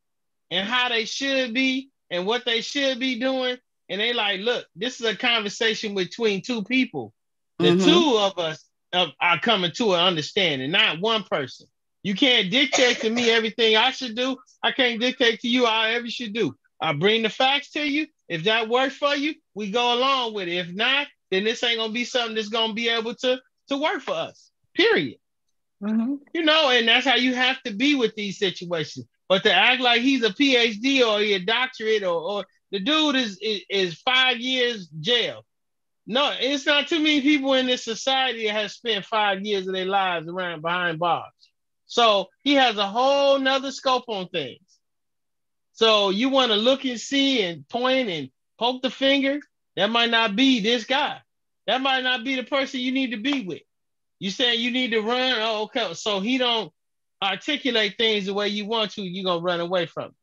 and how they should be, and what they should be doing, and they like, look, this is a conversation between two people. The mm-hmm. two of us are coming to an understanding, not one person. You can't dictate to me everything I should do. I can't dictate to you however you should do. I bring the facts to you. If that works for you, we go along with it. If not, then this ain't gonna be something that's gonna be able to work for us. Period. Mm-hmm. And that's how you have to be with these situations. But to act like he's a PhD or a doctorate or the dude is 5 years jail. No, it's not too many people in this society that have spent 5 years of their lives around behind bars. So he has a whole nother scope on things. So you want to look and see and point and poke the finger, that might not be this guy. That might not be the person you need to be with. You saying you need to run? Oh, okay. So he don't articulate things the way you want to, you're going to run away from it.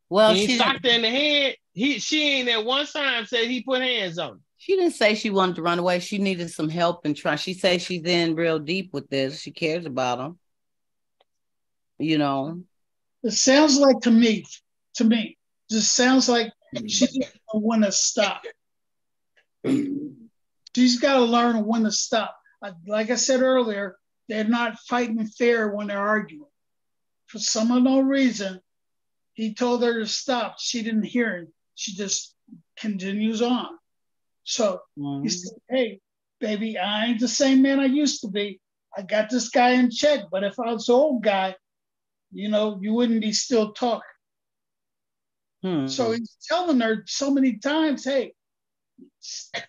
Well, she socked her in the head. She ain't at one time said he put hands on her. She didn't say she wanted to run away. She needed some help and try. She says she's in real deep with this. She cares about him. It sounds like to me, just sounds like she doesn't know when to stop. She's got to learn when to stop. Like I said earlier, they're not fighting fair when they're arguing. For some unknown reason, he told her to stop. She didn't hear him. She just continues on. So he said, hey, baby, I ain't the same man I used to be. I got this guy in check. But if I was the old guy, you wouldn't be still talking. So he's telling her so many times, hey,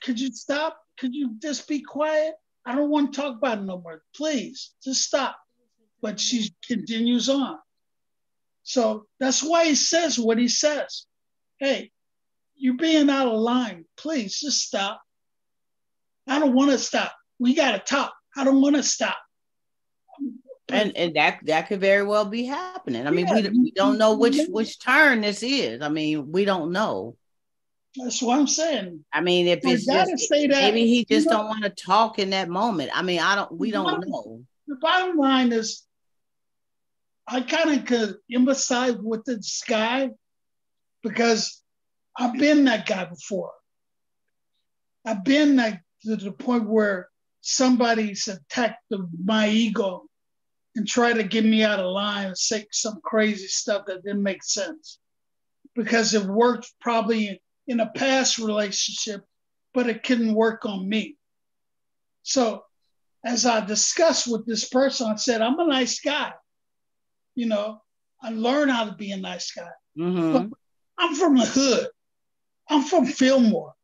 could you stop? Could you just be quiet? I don't want to talk about it no more. Please, just stop. But she continues on. So that's why he says what he says. Hey, you're being out of line. Please, just stop. I don't want to stop. We got to talk. I don't want to stop. And that could very well be happening. I mean, we don't know which turn this is. I mean, we don't know. That's what I'm saying. I mean, if it's just maybe he just don't want to talk in that moment. I mean, we don't know. The bottom line is, I kind of could empathize with this guy because I've been that guy before. I've been to the point where somebody's attacked my ego and tried to get me out of line and say some crazy stuff that didn't make sense because it worked probably in a past relationship, but it couldn't work on me. So as I discussed with this person, I said, I'm a nice guy. You know, I learned how to be a nice guy. Mm-hmm. I'm from the hood. I'm from Fillmore.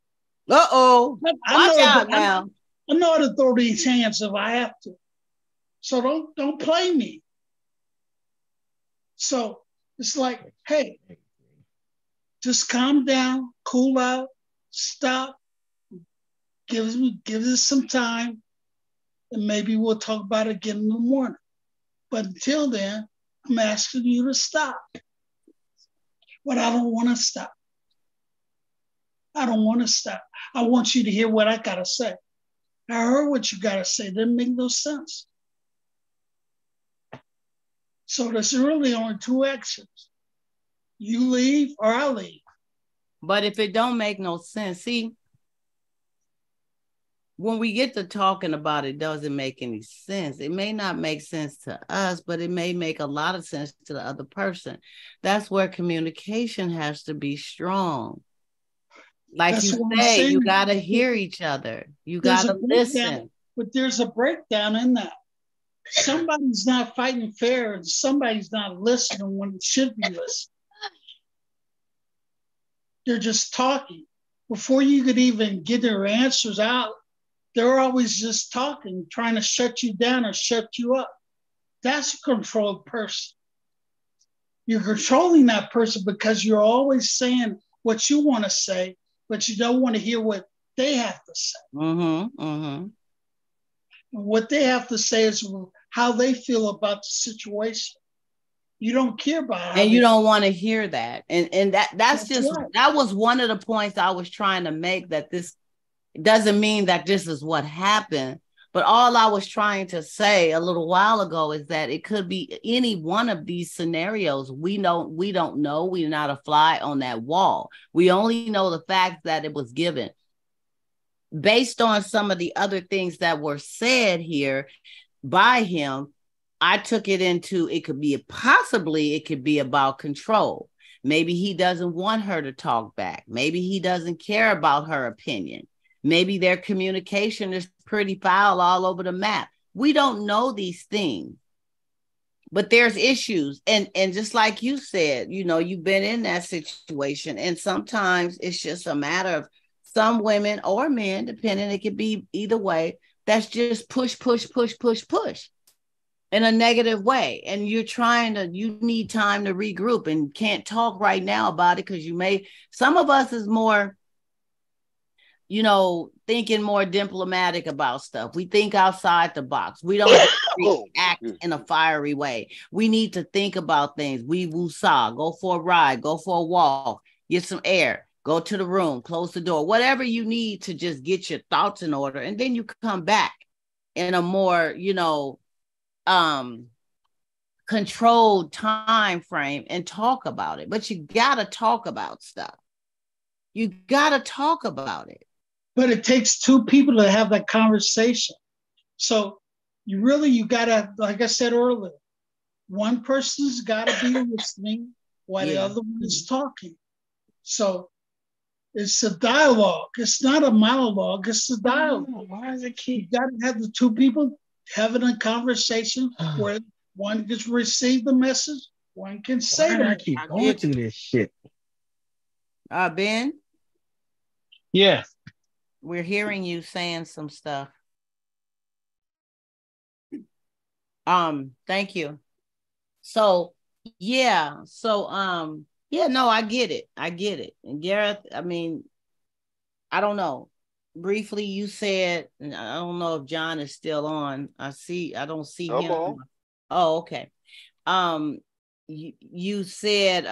Uh-oh. Watch out now. I know how to throw these hands if I have to. So don't play me. So it's like, hey, just calm down, cool out, stop, give us some time, and maybe we'll talk about it again in the morning. But until then, I'm asking you to stop. But I don't want to stop. I don't want to stop. I want you to hear what I got to say. I heard what you got to say. It didn't make no sense. So there's really only two actions. You leave or I leave. But if it don't make no sense, see, when we get to talking about it, doesn't make any sense. It may not make sense to us, but it may make a lot of sense to the other person. That's where communication has to be strong. Like that's you say, you got to hear each other. You got to listen. But there's a breakdown in that. Somebody's not fighting fair and somebody's not listening when it should be listening. They're just talking. Before you could even get their answers out, they're always just talking, trying to shut you down or shut you up. That's a controlled person. You're controlling that person because you're always saying what you want to say, but you don't want to hear what they have to say. Mm-hmm, mm-hmm. And what they have to say is how they feel about the situation. You don't care about it. And you don't want to hear that. And that's just right. That was one of the points I was trying to make, that this doesn't mean that this is what happened. But all I was trying to say a little while ago is that it could be any one of these scenarios. We don't know. We're not a fly on that wall. We only know the fact that it was given. Based on some of the other things that were said here by him, I took it into, it could be about control. Maybe he doesn't want her to talk back. Maybe he doesn't care about her opinion. Maybe their communication is pretty foul all over the map. We don't know these things, but there's issues. And just like you said, you know, you've been in that situation, and sometimes it's just a matter of some women or men, depending, it could be either way, that's just push in a negative way. And you need time to regroup and can't talk right now about it because some of us is more, you know, thinking more diplomatic about stuff. We think outside the box. We don't act in a fiery way. We need to think about things. We woosah, go for a ride, go for a walk, get some air, go to the room, close the door, whatever you need to just get your thoughts in order. And then you come back in a more, you know, controlled time frame and talk about it. But you gotta talk about stuff. You gotta talk about it. But it takes two people to have that conversation. So you gotta, like I said earlier, one person's gotta be listening while the other one is talking. So it's a dialogue. It's not a monologue. It's a dialogue. Why is it key? You gotta have the two people having a conversation where one can receive the message, one can say it. I keep going through this shit. Ben? Yeah. We're hearing you saying some stuff. Thank you. So yeah, yeah, no, I get it. And Gareth, I mean, I don't know. Briefly, you said, and I don't know if John is still on. I don't see him. On. Oh, okay. You said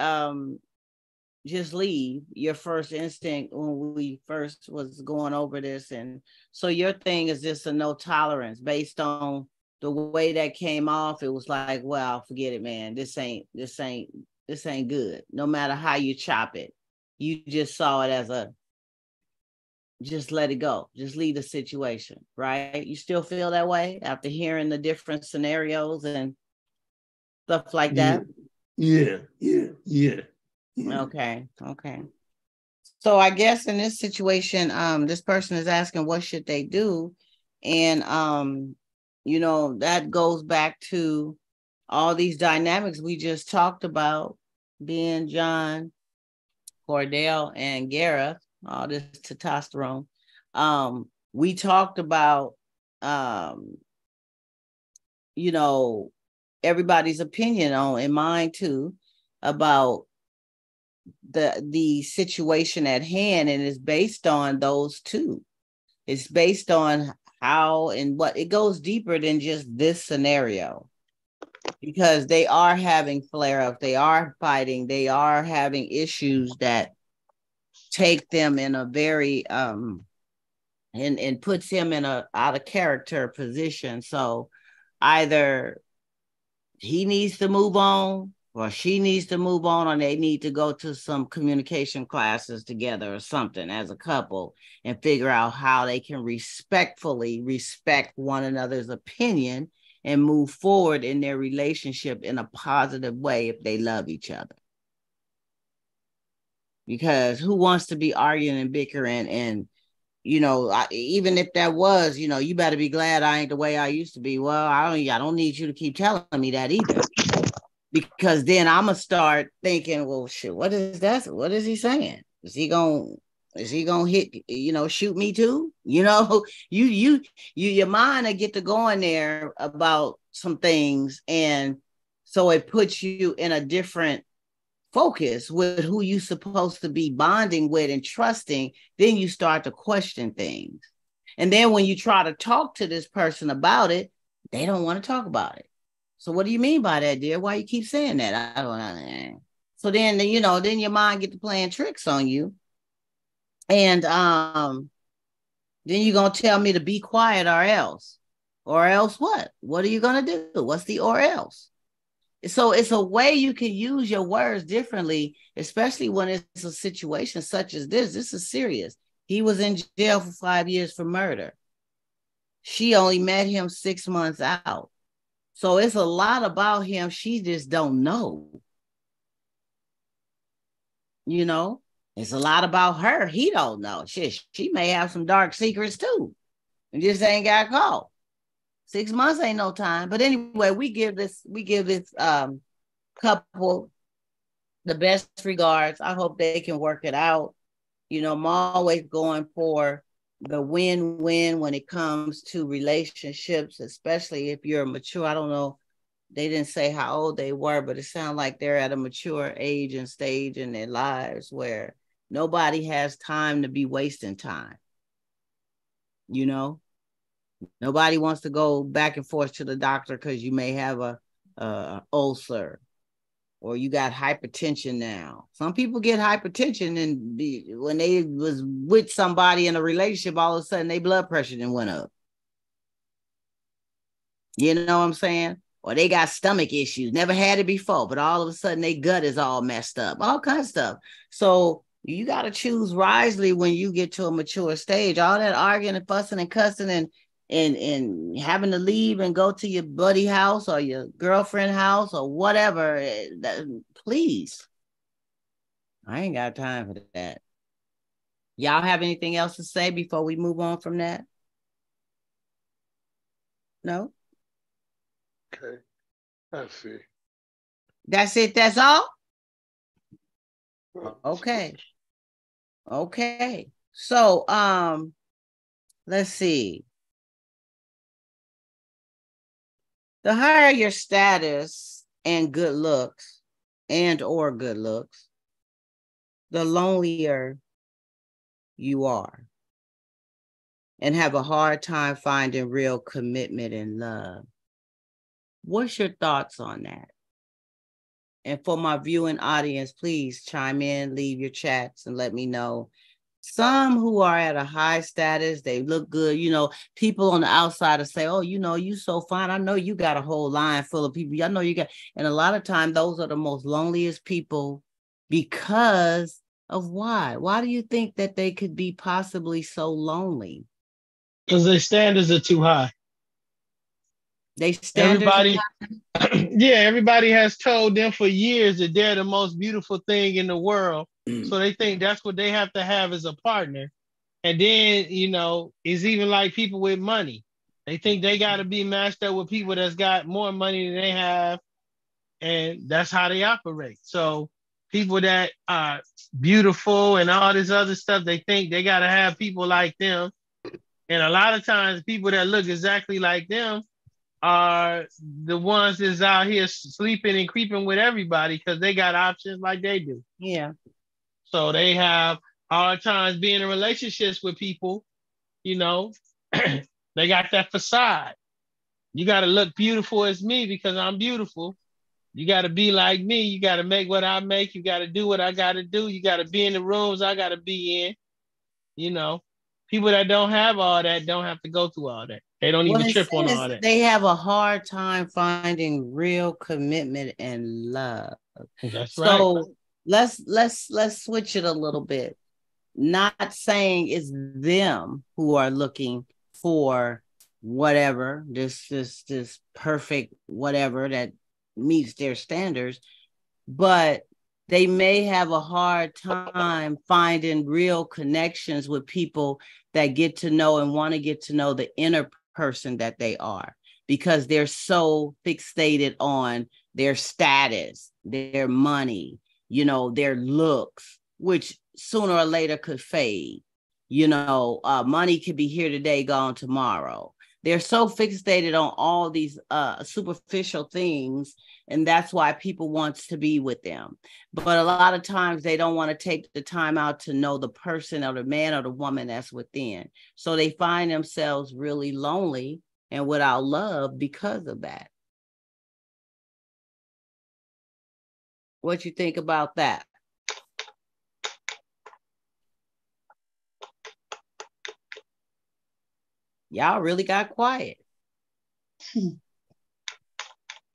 just leave. Your first instinct when we first was going over this, and so your thing is just a no tolerance based on the way that came off. It was like, well, forget it, man. This ain't good. No matter how you chop it, you just saw it as a just let it go. Just leave the situation, right? You still feel that way after hearing the different scenarios and stuff like that? Yeah. Okay. So I guess in this situation, this person is asking what should they do? And that goes back to all these dynamics we just talked about, being John, Cordell, and Gareth, all this testosterone. We talked about everybody's opinion on, and mine too, about the situation at hand, and it's based on those two. It's based on how and what. It goes deeper than just this scenario, because they are having flare-ups, they are fighting, they are having issues that take them in a very and puts him in a out of character position. So either he needs to move on, or she needs to move on, or they need to go to some communication classes together or something as a couple and figure out how they can respectfully respect one another's opinion and move forward in their relationship in a positive way if they love each other. Because who wants to be arguing and bickering and even if that was, you better be glad I ain't the way I used to be. Well, I don't need you to keep telling me that either, because then I'm gonna start thinking, well, shit, what is that? What is he saying? Is he gonna hit, shoot me too? Your mind will get to going there about some things, and so it puts you in a different focus with who you supposed to be bonding with and trusting. Then you start to question things, and then when you try to talk to this person about it, they don't want to talk about it. So what do you mean by that, dear? Why you keep saying that? I don't know. So then then your mind get to playing tricks on you, and then you're gonna tell me to be quiet or else what are you gonna do? What's the or else? So it's a way you can use your words differently, especially when it's a situation such as this. This is serious. He was in jail for 5 years for murder. She only met him 6 months out. So it's a lot about him she just don't know. It's a lot about her he don't know. She may have some dark secrets too, and just ain't got caught. 6 months ain't no time. But anyway, we give this couple the best regards. I hope they can work it out. I'm always going for the win-win when it comes to relationships, especially if you're mature. I don't know, they didn't say how old they were, but it sounds like they're at a mature age and stage in their lives where nobody has time to be wasting time. Nobody wants to go back and forth to the doctor because you may have a ulcer, or you got hypertension now. Some people get hypertension, and when they was with somebody in a relationship, all of a sudden their blood pressure then went up. You know what I'm saying? Or they got stomach issues, never had it before, but all of a sudden their gut is all messed up, all kinds of stuff. So you got to choose wisely when you get to a mature stage. All that arguing and fussing and cussing and having to leave and go to your buddy house or your girlfriend house or whatever, please. I ain't got time for that. Y'all have anything else to say before we move on from that? No? Okay. That's it. That's it? That's all? Okay. Okay. So, let's see. The higher your status and good looks or good looks, the lonelier you are and have a hard time finding real commitment and love. What's your thoughts on that? And for my viewing audience, please chime in, leave your chats, and let me know. Some who are at a high status, they look good. You know, people on the outside will say, oh, you know, you so fine. I know you got a whole line full of people. I know you got, and a lot of times those are the most loneliest people because of why? Why do you think that they could be possibly so lonely? Because their standards are too high. They standards. Everybody has told them for years that they're the most beautiful thing in the world. So they think that's what they have to have as a partner. And then, you know, it's even like people with money. They think they got to be matched up with people that's got more money than they have. And that's how they operate. So people that are beautiful and all this other stuff, they think they got to have people like them. And a lot of times people that look exactly like them are the ones that's out here sleeping and creeping with everybody because they got options like they do. Yeah. So they have hard times being in relationships with people, you know. They got that facade. You got to look beautiful as me because I'm beautiful. You got to be like me. You got to make what I make. You got to do what I got to do. You got to be in the rooms I got to be in. You know, people that don't have all that don't have to go through all that. They don't even trip on all that. They have a hard time finding real commitment and love. That's right. So let's switch it a little bit. Not saying it's them who are looking for whatever, this perfect whatever that meets their standards, but they may have a hard time finding real connections with people that get to know and want to get to know the inner person that they are, because they're so fixated on their status, their money, you know, their looks, which sooner or later could fade. You know, money could be here today, gone tomorrow. They're so fixated on all these superficial things, and that's why people want to be with them. But a lot of times they don't want to take the time out to know the person or the man or the woman that's within. So they find themselves really lonely and without love because of that. What you think about that? Y'all really got quiet.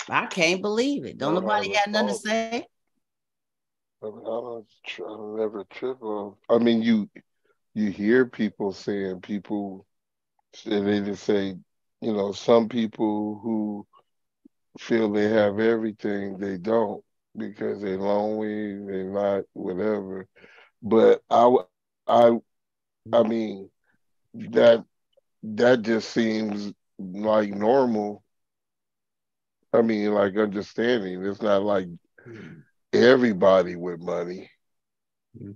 I can't believe it. Don't nobody have nothing to say? I mean, I don't never trip on. I mean, you hear people saying, they just say, you know, some people who feel they have everything, they don't because they're lonely, they're not whatever. But I mean, that just seems like normal. I mean, like understanding. It's not like everybody with money. Yeah.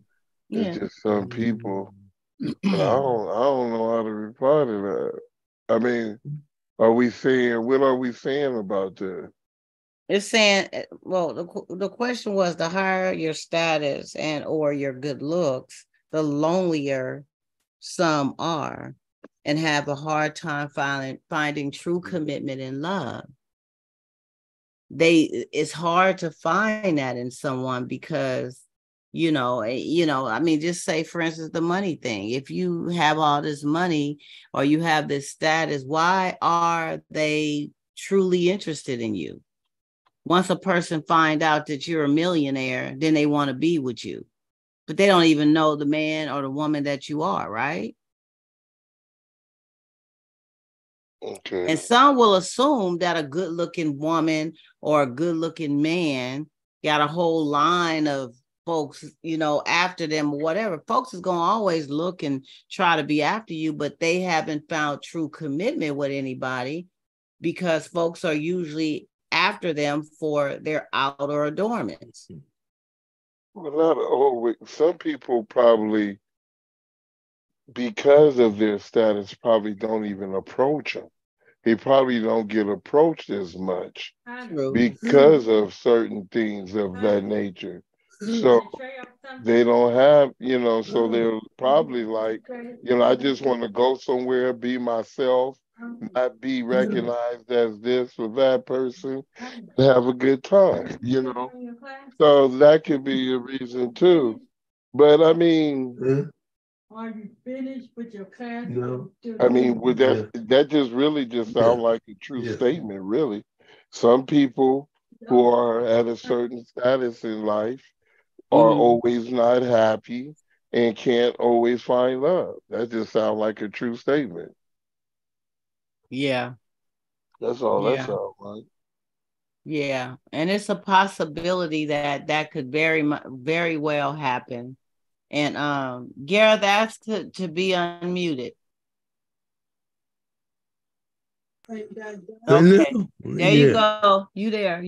It's just some people. But I don't know how to reply to that. I mean, what are we saying about that? It's saying, well, the question was, the higher your status and or your good looks, the lonelier some are and have a hard time finding true commitment and love. It's hard to find that in someone because, you know, I mean, just say, for instance, the money thing. If you have all this money or you have this status, why are they truly interested in you? Once a person finds out that you're a millionaire, then they want to be with you, but they don't even know the man or the woman that you are, right? Okay. And some will assume that a good-looking woman or a good-looking man got a whole line of folks, you know, after them or whatever. Folks is going to always look and try to be after you, but they haven't found true commitment with anybody because folks are usually after them for their outer adornments. Well, not always. Some people probably, because of their status, probably don't even approach them. he probably don't get approached as much True. because of certain things of that nature. So they don't have, so they're probably like, I just want to go somewhere, be myself, not be recognized as this or that person, and have a good time, So that could be a reason too. But I mean, are you finished with your class? No. I mean, would that just really just sound like a true statement, really. Some people who are at a certain status in life are always not happy and can't always find love. That just sounds like a true statement. Yeah. That's all that sounds like. Yeah. And it's a possibility that could very well happen. And Gareth asked to be unmuted. Okay. There you go. You there.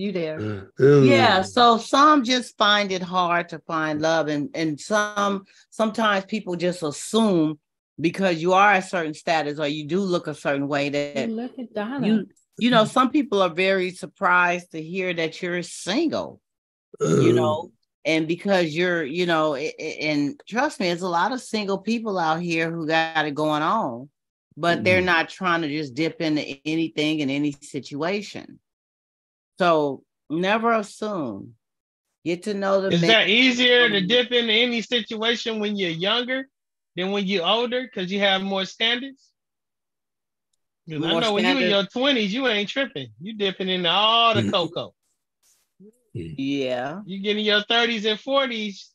Yeah. So some just find it hard to find love. And sometimes people just assume because you are a certain status or you do look a certain way that look at Donna. Some people are very surprised to hear that you're single, and because you're, and trust me, there's a lot of single people out here who got it going on, but they're not trying to just dip into anything in any situation. So never assume. Get to know the Is that easier to dip into any situation when you're younger than when you're older because you have more standards? Because I know when you in your 20s, you ain't tripping. You dipping into all the cocoa. Yeah. You get in your 30s and 40s,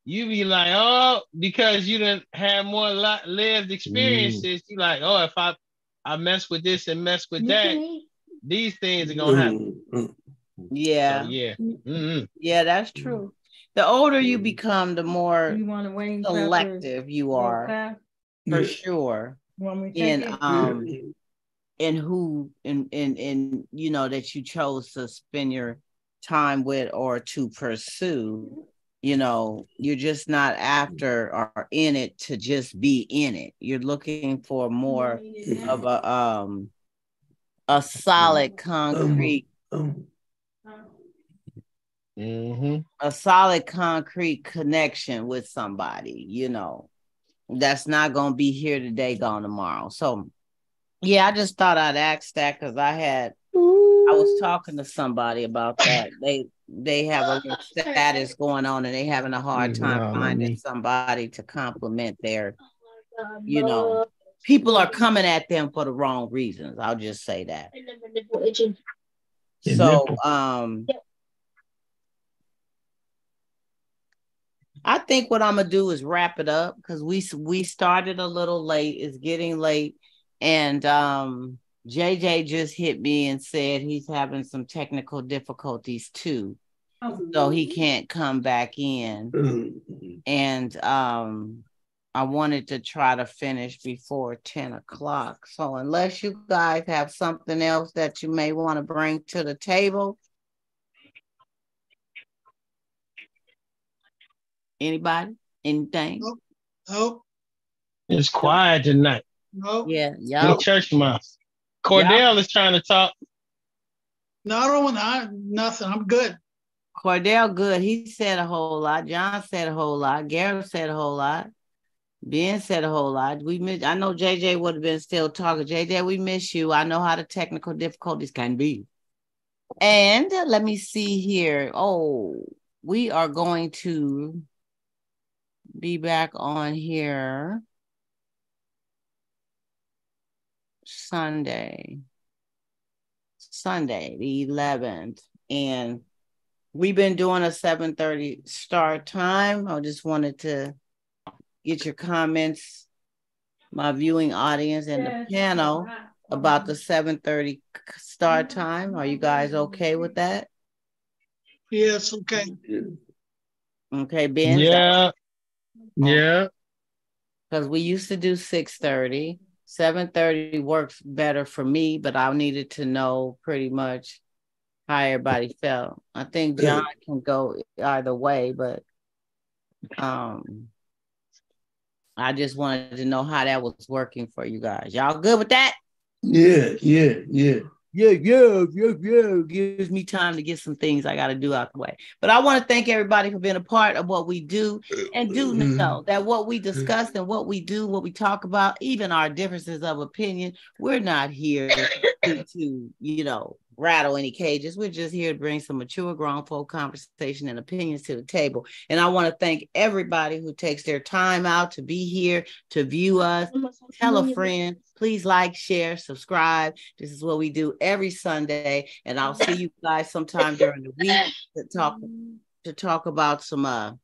you be like, oh, because you done have more lived experiences, you like, oh, if I mess with this and mess with that, these things are gonna happen. Yeah. So, yeah. Yeah, that's true. The older you become, the more selective you are, for sure. In who that you chose to spend your time with or to pursue. You're just not after or in it to just be in it. You're looking for more of a solid concrete a solid concrete connection with somebody, that's not going to be here today, gone tomorrow. So yeah, I just thought I'd ask that because I was talking to somebody about that. They have a status going on and they having a hard time finding somebody to complement their, people are coming at them for the wrong reasons. I'll just say that. So, I think what I'm going to do is wrap it up because we started a little late. It's getting late. And JJ just hit me and said he's having some technical difficulties too. So he can't come back in. And I wanted to try to finish before 10 o'clock. So unless you guys have something else that you may want to bring to the table. Anybody? Anything? Nope. It's quiet tonight. Nope. Yeah. No church mouse. Cordell is trying to talk. No, I don't want nothing. I'm good. Cordell, good. He said a whole lot. John said a whole lot. Garrett said a whole lot. Ben said a whole lot. I know JJ would have been still talking. JJ, we miss you. I know how the technical difficulties can be. And let me see here. Oh, we are going to be back on here Sunday, the 11th. And we've been doing a 7:30 start time. I just wanted to get your comments, my viewing audience and the panel, about the 7:30 start time. Are you guys okay with that? Yes, okay. Okay, Ben? Yeah. Yeah. Because we used to do 6:30. 7:30 works better for me, but I needed to know pretty much how everybody felt. I think John can go either way, but I just wanted to know how that was working for you guys. Y'all good with that? Yeah. Gives me time to get some things I got to do out the way. But I want to thank everybody for being a part of what we do, and do know that what we discuss and what we do, what we talk about, even our differences of opinion, we're not here to rattle any cages. We're just here to bring some mature grown folk conversation and opinions to the table. And I want to thank everybody who takes their time out to be here, to view us. Tell a friend. Please like, share, subscribe. This is what we do every Sunday. And I'll see you guys sometime during the week to talk about some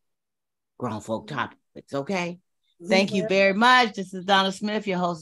grown folk topics. Okay. Thank you very much. This is Donna Smith, your host.